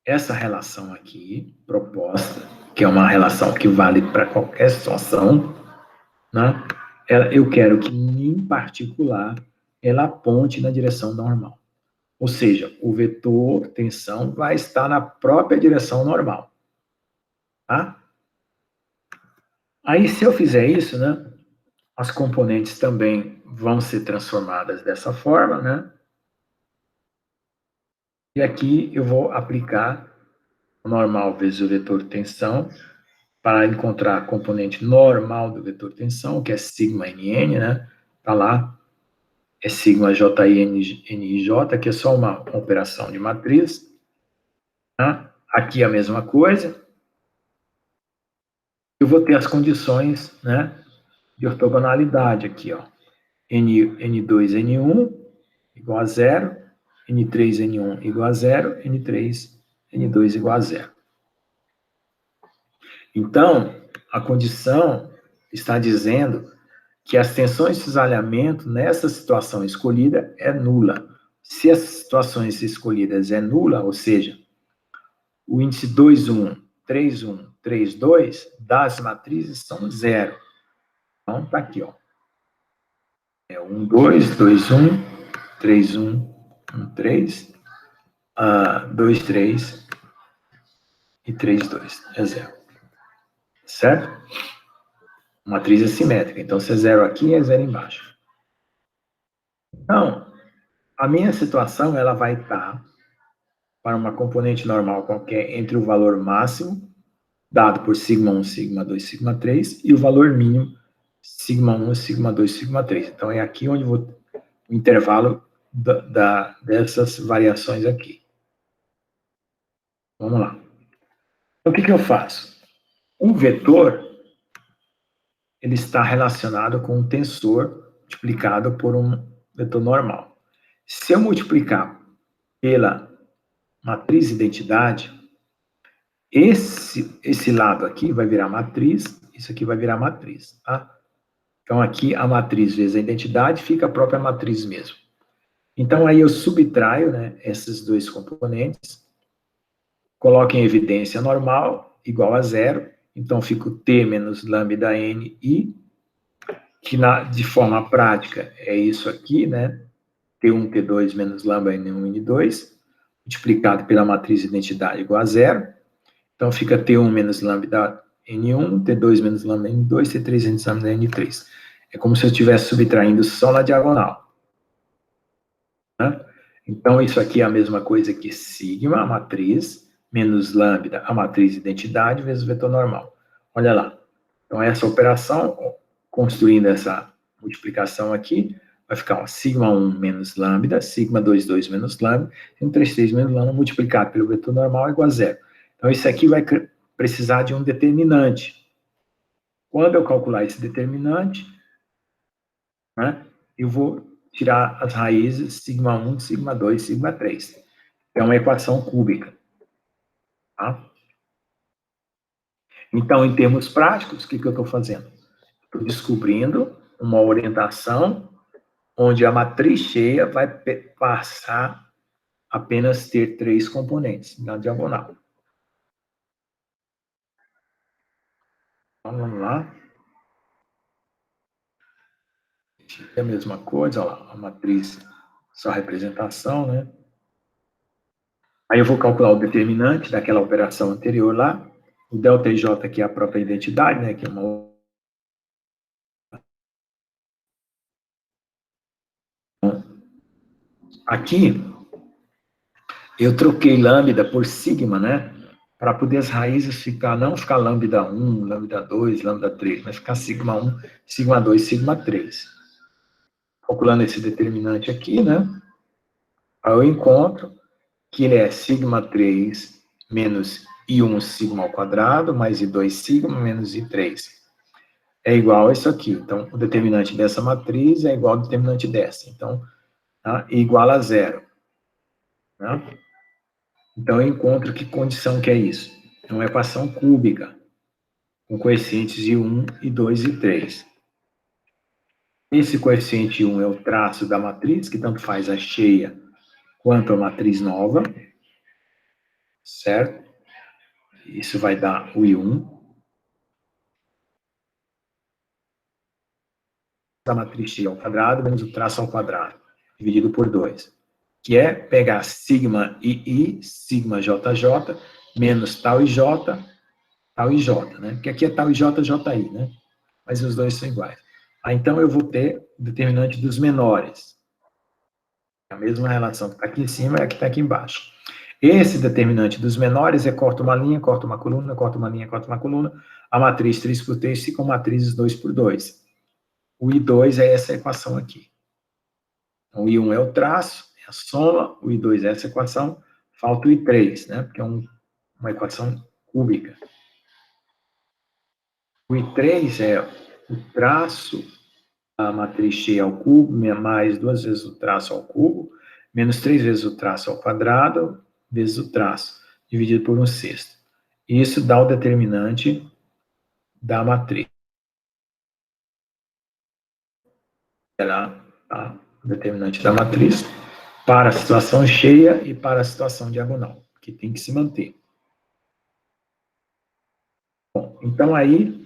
Essa relação aqui, proposta, que é uma relação que vale para qualquer situação, né, eu quero que, em particular, ela aponte na direção normal. Ou seja, o vetor tensão vai estar na própria direção normal. Tá? Aí, se eu fizer isso, né, as componentes também vão ser transformadas dessa forma, né? E aqui eu vou aplicar o normal vezes o vetor tensão para encontrar a componente normal do vetor tensão, que é sigma NN, né? Tá lá, é sigma JI-NIJ, que é só uma operação de matriz. Tá? Aqui a mesma coisa. Eu vou ter as condições, né, de ortogonalidade aqui, ó. N2, N1 igual a 0, N3, N1 igual a 0, N3, N2 igual a 0. Então, a condição está dizendo que as tensões de cisalhamento nessa situação escolhida é nula. Se as situações escolhidas é nula, ou seja, o índice 2, 1, 3, 1, 3, 2 das matrizes são 0. Então, tá aqui, ó. É 1, 2, 2, 1, 3, 1, 1, 3, 2, 3 e 3, 2. É 0. Certo? Matriz assimétrica. Então, se é 0 aqui, é 0 embaixo. Então, a minha situação, ela vai estar para uma componente normal qualquer entre o valor máximo, dado por sigma 1, sigma 2, sigma 3, e o valor mínimo, sigma 1, sigma 2, sigma 3. Então, é aqui onde vou o intervalo dessas variações aqui. Vamos lá. Então, o que eu faço? Um vetor, ele está relacionado com um tensor multiplicado por um vetor normal. Se eu multiplicar pela matriz identidade, esse lado aqui vai virar matriz, isso aqui vai virar matriz, tá? Então, aqui a matriz vezes a identidade fica a própria matriz mesmo. Então, aí eu subtraio, né, esses dois componentes, coloco em evidência normal, igual a 0, então fica o T menos lambda N I, que de forma prática é isso aqui, né? T1, T2 menos lambda N1, N2, multiplicado pela matriz identidade igual a 0. Então, fica T1 menos lambda N1, T2 menos lambda N2, T3 menos lambda N3. É como se eu estivesse subtraindo só na diagonal. Né? Então, isso aqui é a mesma coisa que sigma, a matriz, menos lambda, a matriz identidade, vezes o vetor normal. Olha lá. Então, essa operação, construindo essa multiplicação aqui, vai ficar ó, sigma 1 menos lambda, sigma 2, 2 menos lambda, e 3, 3 menos lambda multiplicado pelo vetor normal igual a 0. Então, isso aqui vai precisar de um determinante. Quando eu calcular esse determinante, né, eu vou tirar as raízes sigma 1, sigma 2, sigma 3. É uma equação cúbica. Tá? Então, em termos práticos, o que eu estou fazendo? Estou descobrindo uma orientação onde a matriz cheia vai passar apenas ter 3 componentes na diagonal. Então, vamos lá. É a mesma coisa, olha lá, a matriz, só representação, né? Aí eu vou calcular o determinante daquela operação anterior lá, o ΔJ, que é a própria identidade, né? Que é uma... Aqui, eu troquei lambda por sigma, né? Para poder as raízes não ficar lambda 1, lambda 2, lambda 3, mas ficar sigma 1, sigma 2, sigma 3. calculando esse determinante aqui, né? Aí eu encontro que ele é sigma 3 menos I1 sigma ao quadrado, mais I2 sigma menos I3. É igual a isso aqui. Então, o determinante dessa matriz é igual ao determinante dessa. Então, tá? Igual a zero. Tá? Então, eu encontro que condição que é isso? É uma equação cúbica, com coeficientes de 1, e 2 e 3. Esse coeficiente 1 é o traço da matriz, que tanto faz a cheia quanto a matriz nova, certo? Isso vai dar o I1. Da matriz cheia ao quadrado menos o traço ao quadrado, dividido por 2. Que é pegar sigma II, sigma JJ, menos tal IJ, né? Porque aqui é tal IJ, JI, né? Mas os dois são iguais. Então, eu vou ter o determinante dos menores. A mesma relação que está aqui em cima é a que está aqui embaixo. Esse determinante dos menores é corta uma linha, corta uma coluna, corta uma linha, corta uma coluna. A matriz 3 por 3 fica uma matriz 2 por 2. O I2 é essa equação aqui. Então, o I1 é o traço, é a soma, o I2 é essa equação, falta o I3, né? Porque é uma equação cúbica. O I3 é o traço, a matriz cheia ao cubo, mais 2 vezes o traço ao cubo, menos 3 vezes o traço ao quadrado, vezes o traço, dividido por 1/6. Isso dá o determinante da matriz. Ela, tá? O determinante da matriz para a situação cheia e para a situação diagonal, que tem que se manter. Bom, então aí,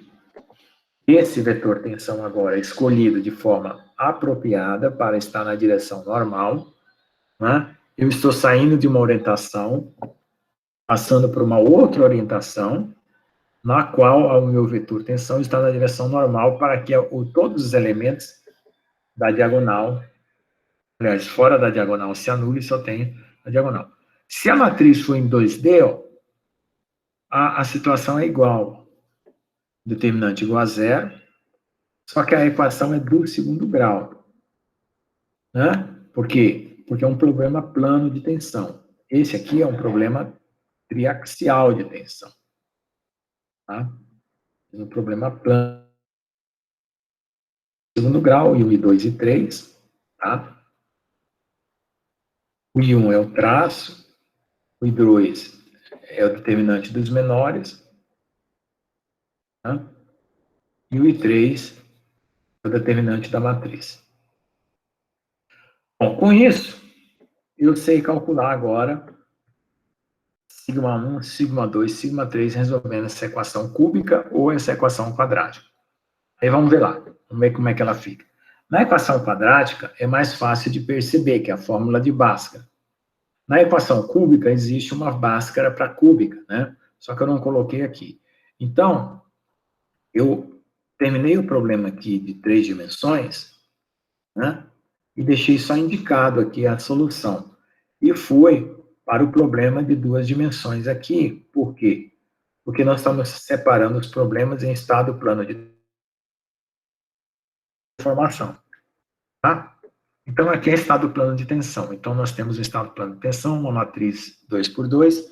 esse vetor tensão agora é escolhido de forma apropriada para estar na direção normal, né? Eu estou saindo de uma orientação, passando por uma outra orientação, na qual o meu vetor tensão está na direção normal para que todos os elementos da diagonal, aliás, fora da diagonal se anule e só tenha a diagonal. Se a matriz for em 2D, a situação é igual. Determinante igual a zero, só que a equação é do segundo grau. Né? Por quê? Porque é um problema plano de tensão. Esse aqui é um problema triaxial de tensão. Tá? É um problema plano de segundo grau, e o I2 e 3. Tá? O I1 é o traço, o I2 é o determinante dos menores, tá? E o I3 é o determinante da matriz. Bom, com isso, eu sei calcular agora sigma 1, sigma 2, sigma 3, resolvendo essa equação cúbica ou essa equação quadrática. Aí vamos ver lá, vamos ver como é que ela fica. Na equação quadrática, é mais fácil de perceber, que é a fórmula de Bhaskara. Na equação cúbica, existe uma Bhaskara para cúbica, né? Só que eu não coloquei aqui. Então, eu terminei o problema aqui de 3 dimensões, né? E deixei só indicado aqui a solução. E fui para o problema de 2 dimensões aqui. Por quê? Porque nós estamos separando os problemas em estado plano de deformação. Tá? Então, aqui é estado plano de tensão. Então, nós temos um estado plano de tensão, uma matriz 2 por 2.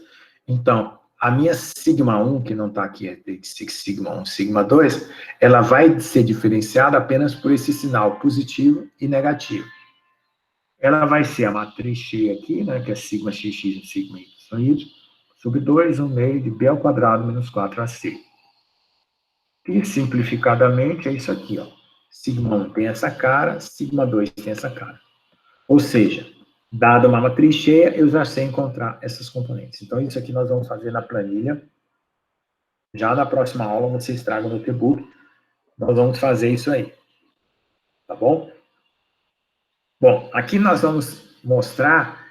Então, a minha sigma 1, que não está aqui, é sigma 1, sigma 2, ela vai ser diferenciada apenas por esse sinal positivo e negativo. Ela vai ser a matriz cheia aqui, né, que é sigma xx, sigma y, sobre 2, 1 meio de b ao quadrado menos 4ac. E, simplificadamente, é isso aqui, ó. Sigma 1 tem essa cara, sigma 2 tem essa cara. Ou seja, dada uma matriz cheia, eu já sei encontrar essas componentes. Então, isso aqui nós vamos fazer na planilha. Já na próxima aula, vocês tragam o notebook. Nós vamos fazer isso aí. Tá bom? Bom, aqui nós vamos mostrar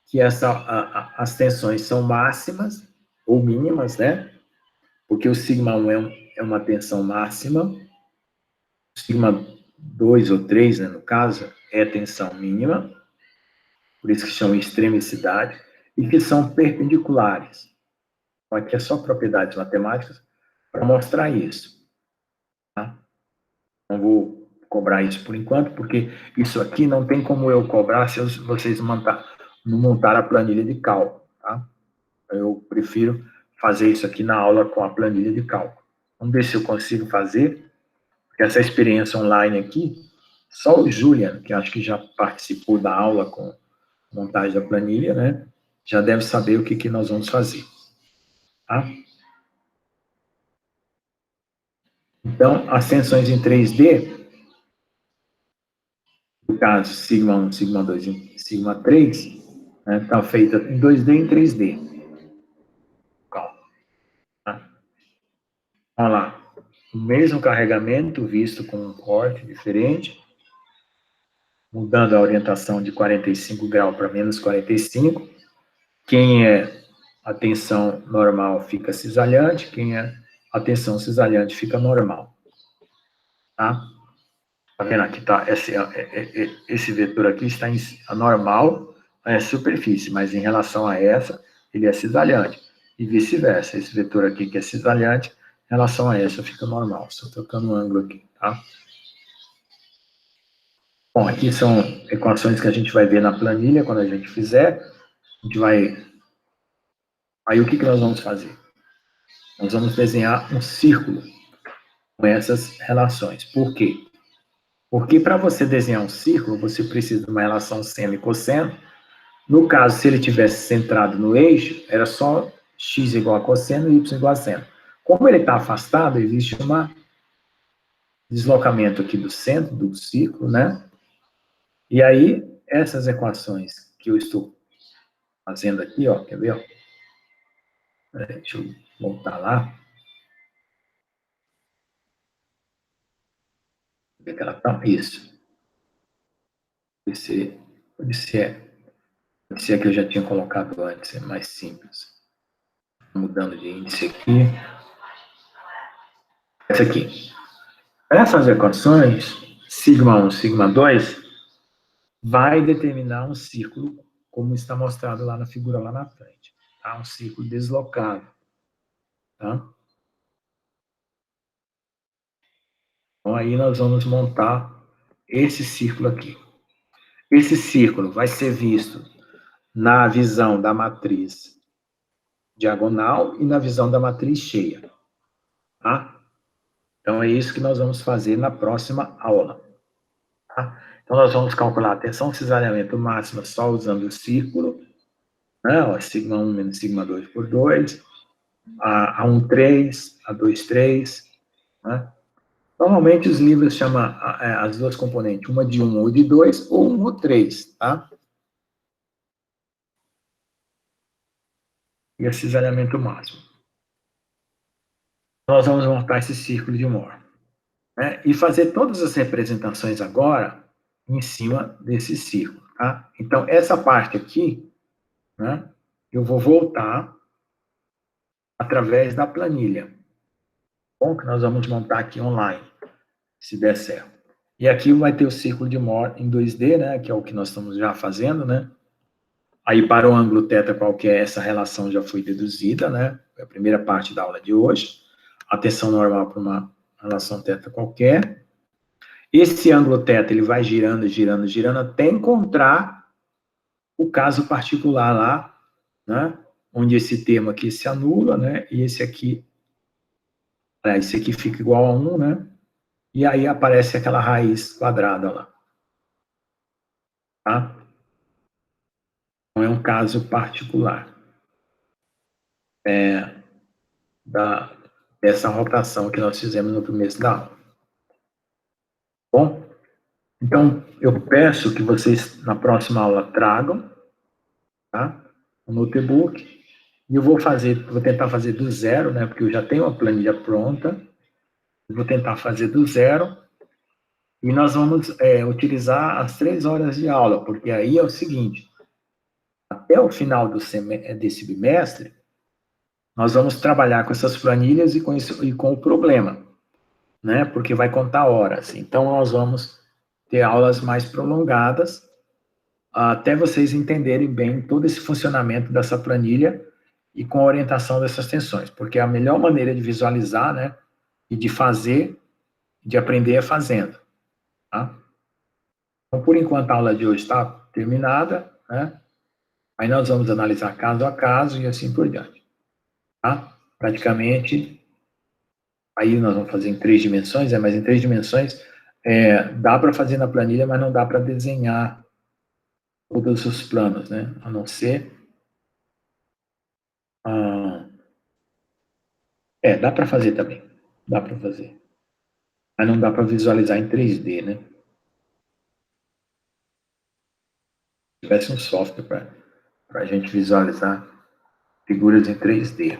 que as tensões são máximas ou mínimas, né? Porque o sigma 1 é uma tensão máxima, o sigma 2 ou 3, né, no caso, é tensão mínima, por isso que chama extremicidade, e que são perpendiculares. Então, aqui é só propriedades matemáticas para mostrar isso. Tá? Não vou cobrar isso por enquanto, porque isso aqui não tem como eu cobrar se vocês não montar a planilha de cálculo, tá? Eu prefiro fazer isso aqui na aula com a planilha de cálculo. Vamos ver se eu consigo fazer, porque essa experiência online aqui, só o Julian, que acho que já participou da aula com montagem da planilha, né? Já deve saber o que nós vamos fazer, tá? Então, as tensões em 3D, no caso, sigma 1, sigma 2 e sigma 3, né, está feita em 2D e em 3D. Calma. Tá? Olha lá. O mesmo carregamento visto com um corte diferente, mudando a orientação de 45 graus para menos 45. Quem é a tensão normal fica cisalhante, quem é a tensão cisalhante fica normal. Tá? Tá vendo aqui, tá? Esse vetor aqui está normal, é superfície, mas em relação a essa, ele é cisalhante. E vice-versa, esse vetor aqui que é cisalhante, em relação a essa fica normal. Só trocando um ângulo aqui, tá? Bom, aqui são equações que a gente vai ver na planilha quando a gente fizer. A gente vai... Aí o que nós vamos fazer? Nós vamos desenhar um círculo com essas relações. Por quê? Porque para você desenhar um círculo, você precisa de uma relação seno e cosseno. No caso, se ele tivesse centrado no eixo, era só x igual a cosseno e y igual a seno. Como ele está afastado, existe um deslocamento aqui do centro do círculo, né? E aí, essas equações que eu estou fazendo aqui, ó, quer ver? Ó? Deixa eu voltar lá. Ver que ela tá, isso. Pode ser que eu já tinha colocado antes, é mais simples. Mudando de índice aqui. Essa aqui. Essas equações, sigma 1, sigma 2, vai determinar um círculo, como está mostrado lá na figura lá na frente. Tá? Um círculo deslocado. Tá? Então, aí nós vamos montar esse círculo aqui. Esse círculo vai ser visto na visão da matriz diagonal e na visão da matriz cheia. Tá? Então, é isso que nós vamos fazer na próxima aula. Tá? Então, nós vamos calcular a tensão de cisalhamento máxima só usando o círculo, né? Ó, sigma 1 menos sigma 2 por 2, A1, 3, A2, 3. Né? Normalmente, os livros chamam as duas componentes, uma de 1 ou de 2, ou 1 ou 3, tá? E o cisalhamento máximo. Nós vamos montar esse círculo de Moore. Né? E fazer todas as representações agora em cima desse círculo, tá? Então, essa parte aqui, né, eu vou voltar através da planilha. Bom, que nós vamos montar aqui online, se der certo. E aqui vai ter o círculo de Moore em 2D, né, que é o que nós estamos já fazendo, né? Aí, para o ângulo θ qualquer, essa relação já foi deduzida, né? É a primeira parte da aula de hoje. A tensão normal para uma relação θ qualquer. Esse ângulo θ, ele vai girando, girando, girando, até encontrar o caso particular lá, né? Onde esse termo aqui se anula, né? E esse aqui fica igual a 1, né? E aí aparece aquela raiz quadrada lá. Tá? Então, é um caso particular dessa rotação que nós fizemos no começo da aula. Bom, então, eu peço que vocês, na próxima aula, tragam, tá? O notebook, e eu vou tentar fazer do zero, né? Porque eu já tenho uma planilha pronta, eu vou tentar fazer do zero, e nós vamos utilizar as 3 horas de aula, porque aí é o seguinte, até o final desse bimestre, nós vamos trabalhar com essas planilhas e com o problema, né? Porque vai contar horas. Então, nós vamos ter aulas mais prolongadas, até vocês entenderem bem todo esse funcionamento dessa planilha e com a orientação dessas tensões, porque a melhor maneira de visualizar, né, e de fazer, de aprender é fazendo. Tá? Então, por enquanto, a aula de hoje está terminada, né? Aí nós vamos analisar caso a caso e assim por diante. Tá? Praticamente, aí nós vamos fazer em 3 dimensões, mas em 3 dimensões dá para fazer na planilha, mas não dá para desenhar todos os planos, né? A não ser... dá para fazer também. Dá para fazer. Mas não dá para visualizar em 3D, né? Se tivesse um software para a gente visualizar figuras em 3D.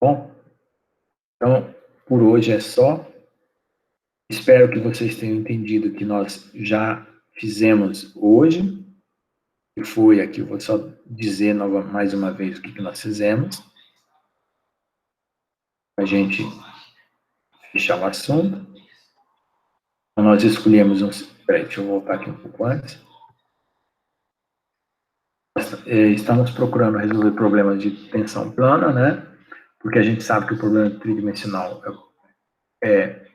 Bom, então, por hoje é só. Espero que vocês tenham entendido o que nós já fizemos hoje. Que foi aqui, eu vou só dizer mais uma vez o que nós fizemos. Para a gente fechar o assunto. Então, nós escolhemos um... Peraí, deixa eu voltar aqui um pouco antes. Estamos procurando resolver problemas de tensão plana, né? Porque a gente sabe que o problema tridimensional é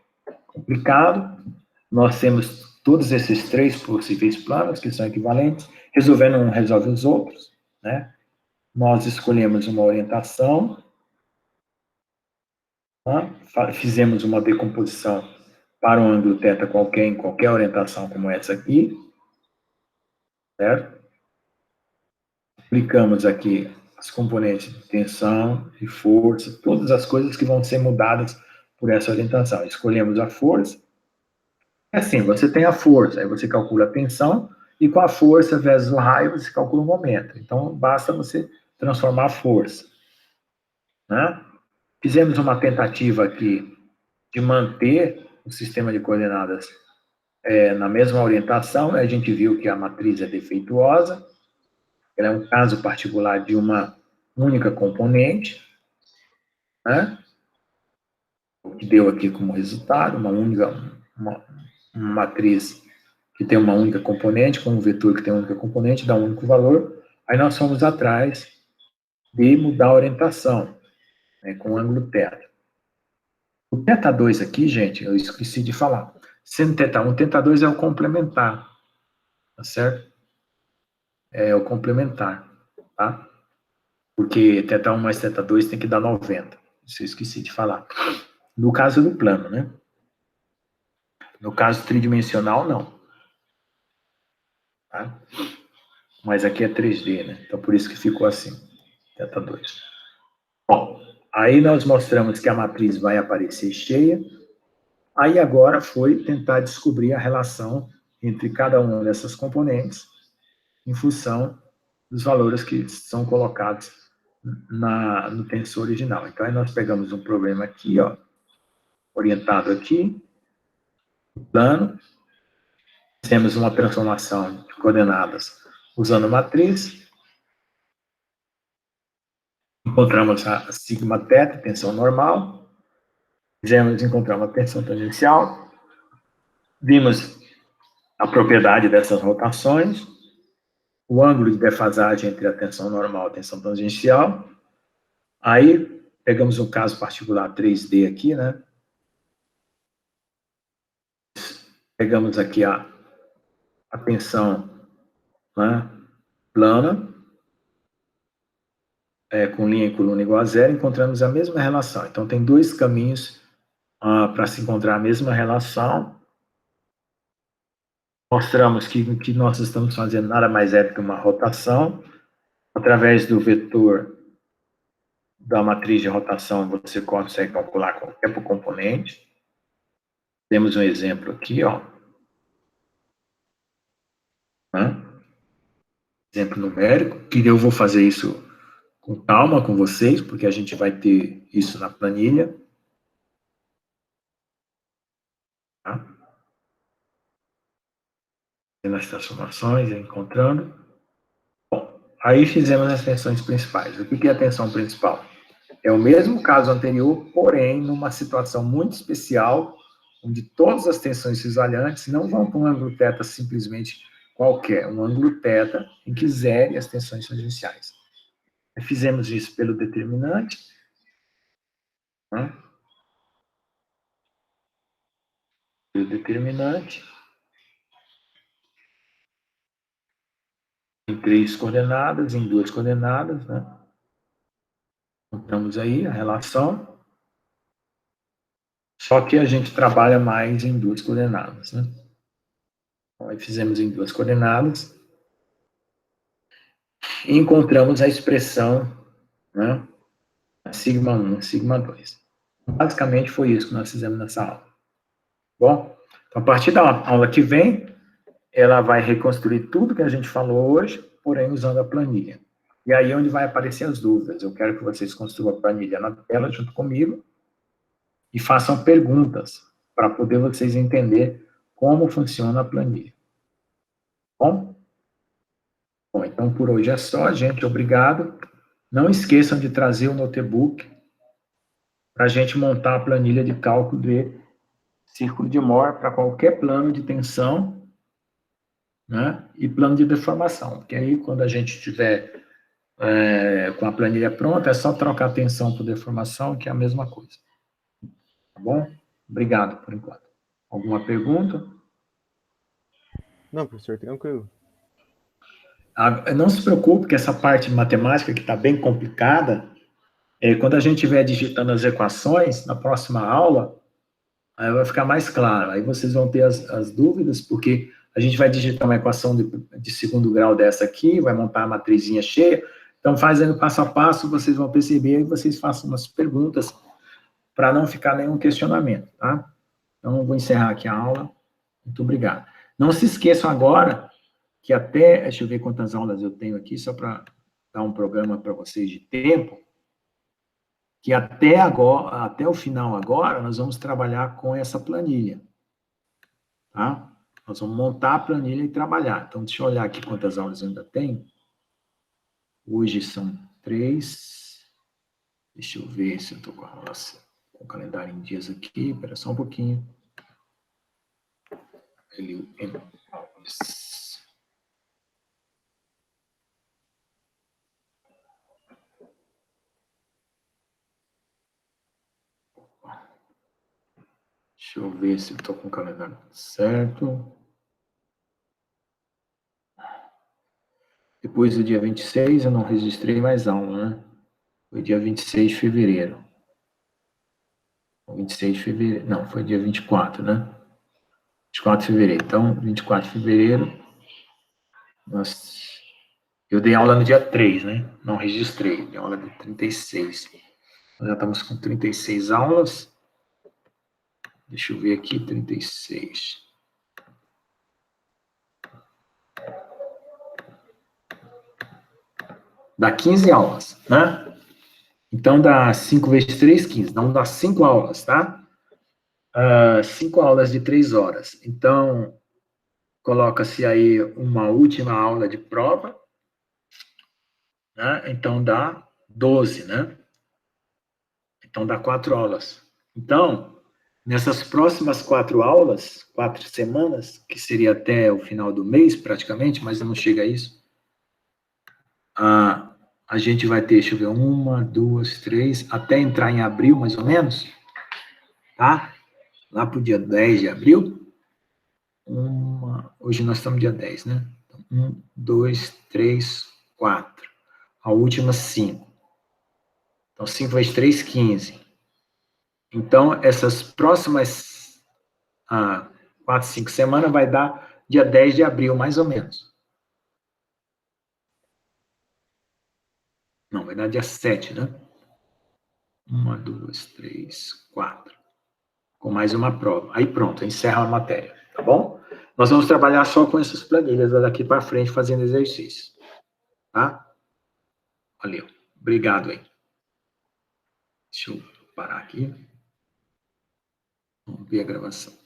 complicado. Nós temos todos esses 3 possíveis planos, que são equivalentes. Resolvendo um, resolve os outros, né? Nós escolhemos uma orientação, tá? Fizemos uma decomposição para um ângulo θ qualquer, em qualquer orientação como essa aqui, certo? Aplicamos aqui as componentes de tensão, de força, todas as coisas que vão ser mudadas por essa orientação. Escolhemos a força. É assim, você tem a força, aí você calcula a tensão, e com a força vezes o raio, você calcula o momento. Então, basta você transformar a força. Né? Fizemos uma tentativa aqui de manter o sistema de coordenadas na mesma orientação. A gente viu que a matriz é defeituosa. Ela é um caso particular de uma única componente, né? O que deu aqui como resultado, uma matriz que tem uma única componente, com um vetor que tem uma única componente, dá um único valor. Aí nós fomos atrás de mudar a orientação, né, com o ângulo θ. O θ2 aqui, gente, eu esqueci de falar. Sendo θ1, θ2 é o complementar, tá certo? É o complementar, tá? Porque θ1 mais θ2 tem que dar 90. Isso eu esqueci de falar. No caso do plano, né? No caso tridimensional, não. Tá? Mas aqui é 3D, né? Então, por isso que ficou assim, θ2. Bom, aí nós mostramos que a matriz vai aparecer cheia. Aí agora foi tentar descobrir a relação entre cada uma dessas componentes em função dos valores que são colocados no tensor original. Então, aí nós pegamos um problema aqui, ó, orientado aqui, plano, temos uma transformação de coordenadas usando matriz, encontramos a sigma θ, tensão normal, quisemos encontrar uma tensão tangencial, vimos a propriedade dessas rotações, o ângulo de defasagem entre a tensão normal e a tensão tangencial. Aí, pegamos um caso particular 3D aqui, né? Pegamos aqui a tensão, né, plana, com linha e coluna igual a zero, encontramos a mesma relação. Então, tem 2 caminhos para se encontrar a mesma relação. Mostramos que o que nós estamos fazendo nada mais é do que uma rotação. Através do vetor da matriz de rotação, você consegue calcular qualquer componente. Temos um exemplo aqui, ó. Né? Exemplo numérico, que eu vou fazer isso com calma com vocês, porque a gente vai ter isso na planilha. Tá? Nas transformações, encontrando. Bom, aí fizemos as tensões principais. O que é a tensão principal? É o mesmo caso anterior, porém, numa situação muito especial, onde todas as tensões cisvalhantes não vão para um ângulo θ simplesmente qualquer, um ângulo θ em que zere as tensões tangenciais. Fizemos isso pelo determinante, né? o determinante. Em 3 coordenadas, em 2 coordenadas, né? Encontramos aí a relação. Só que a gente trabalha mais em 2 coordenadas, né? Então, aí fizemos em 2 coordenadas. E encontramos a expressão, né? Sigma 1, sigma 2. Basicamente foi isso que nós fizemos nessa aula. Bom, então, a partir da aula que vem, ela vai reconstruir tudo que a gente falou hoje, porém usando a planilha. E aí é onde vai aparecer as dúvidas. Eu quero que vocês construam a planilha na tela junto comigo e façam perguntas para poder vocês entender como funciona a planilha. Bom? Bom, então por hoje é só, gente. Obrigado. Não esqueçam de trazer o notebook para a gente montar a planilha de cálculo de círculo de Mohr para qualquer plano de tensão, né? E plano de deformação. Porque aí, quando a gente tiver com a planilha pronta, é só trocar tensão por deformação, que é a mesma coisa. Tá bom? Obrigado por enquanto. Alguma pergunta? Não, professor, tranquilo. Não se preocupe que essa parte de matemática, que está bem complicada, quando a gente estiver digitando as equações, na próxima aula, aí vai ficar mais claro. Aí vocês vão ter as dúvidas, porque a gente vai digitar uma equação de segundo grau dessa aqui, vai montar a matrizinha cheia. Então, fazendo passo a passo, vocês vão perceber e vocês façam umas perguntas para não ficar nenhum questionamento, tá? Então, eu vou encerrar aqui a aula. Muito obrigado. Não se esqueçam agora que até, deixa eu ver quantas aulas eu tenho aqui, só para dar um programa para vocês de tempo, que até agora, até o final agora, nós vamos trabalhar com essa planilha, tá? Nós vamos montar a planilha e trabalhar. Então, deixa eu olhar aqui quantas aulas eu ainda tenho. Hoje são 3. Deixa eu ver se eu estou com o calendário em dias aqui. Espera só um pouquinho. Deixa eu ver se eu estou com o calendário certo. Depois do dia 26, eu não registrei mais aula, né? Foi dia 26 de fevereiro. 26 de fevereiro. Não, foi dia 24, né? 24 de fevereiro. Então, 24 de fevereiro, eu dei aula no dia 3, né? Não registrei. Dei aula de 36. Nós já estamos com 36 aulas. Deixa eu ver aqui, 36. Dá 15 aulas, né? Então, dá 5 vezes 3, 15. Então, dá 5 aulas, tá? 5 aulas de 3 horas. Então, coloca-se aí uma última aula de prova, né? Então, dá 12, né? Então, dá 4 aulas. Então, nessas próximas 4 aulas, 4 semanas, que seria até o final do mês, praticamente, mas não chega a isso, a gente vai ter, deixa eu ver, 1, 2, 3, até entrar em abril, mais ou menos, tá? Lá para o dia 10 de abril. Hoje nós estamos dia 10, né? 1, 2, 3, 4. A última, 5. Então, 5 vezes 3, 15. Então, essas próximas 4, 5 semanas vai dar dia 10 de abril, mais ou menos. Não, vai dar dia 7, né? 1, 2, 3, 4. Com mais uma prova. Aí pronto, encerra a matéria, tá bom? Nós vamos trabalhar só com essas planilhas daqui para frente, fazendo exercício. Tá? Valeu. Obrigado aí. Deixa eu parar aqui. Vamos ver a gravação.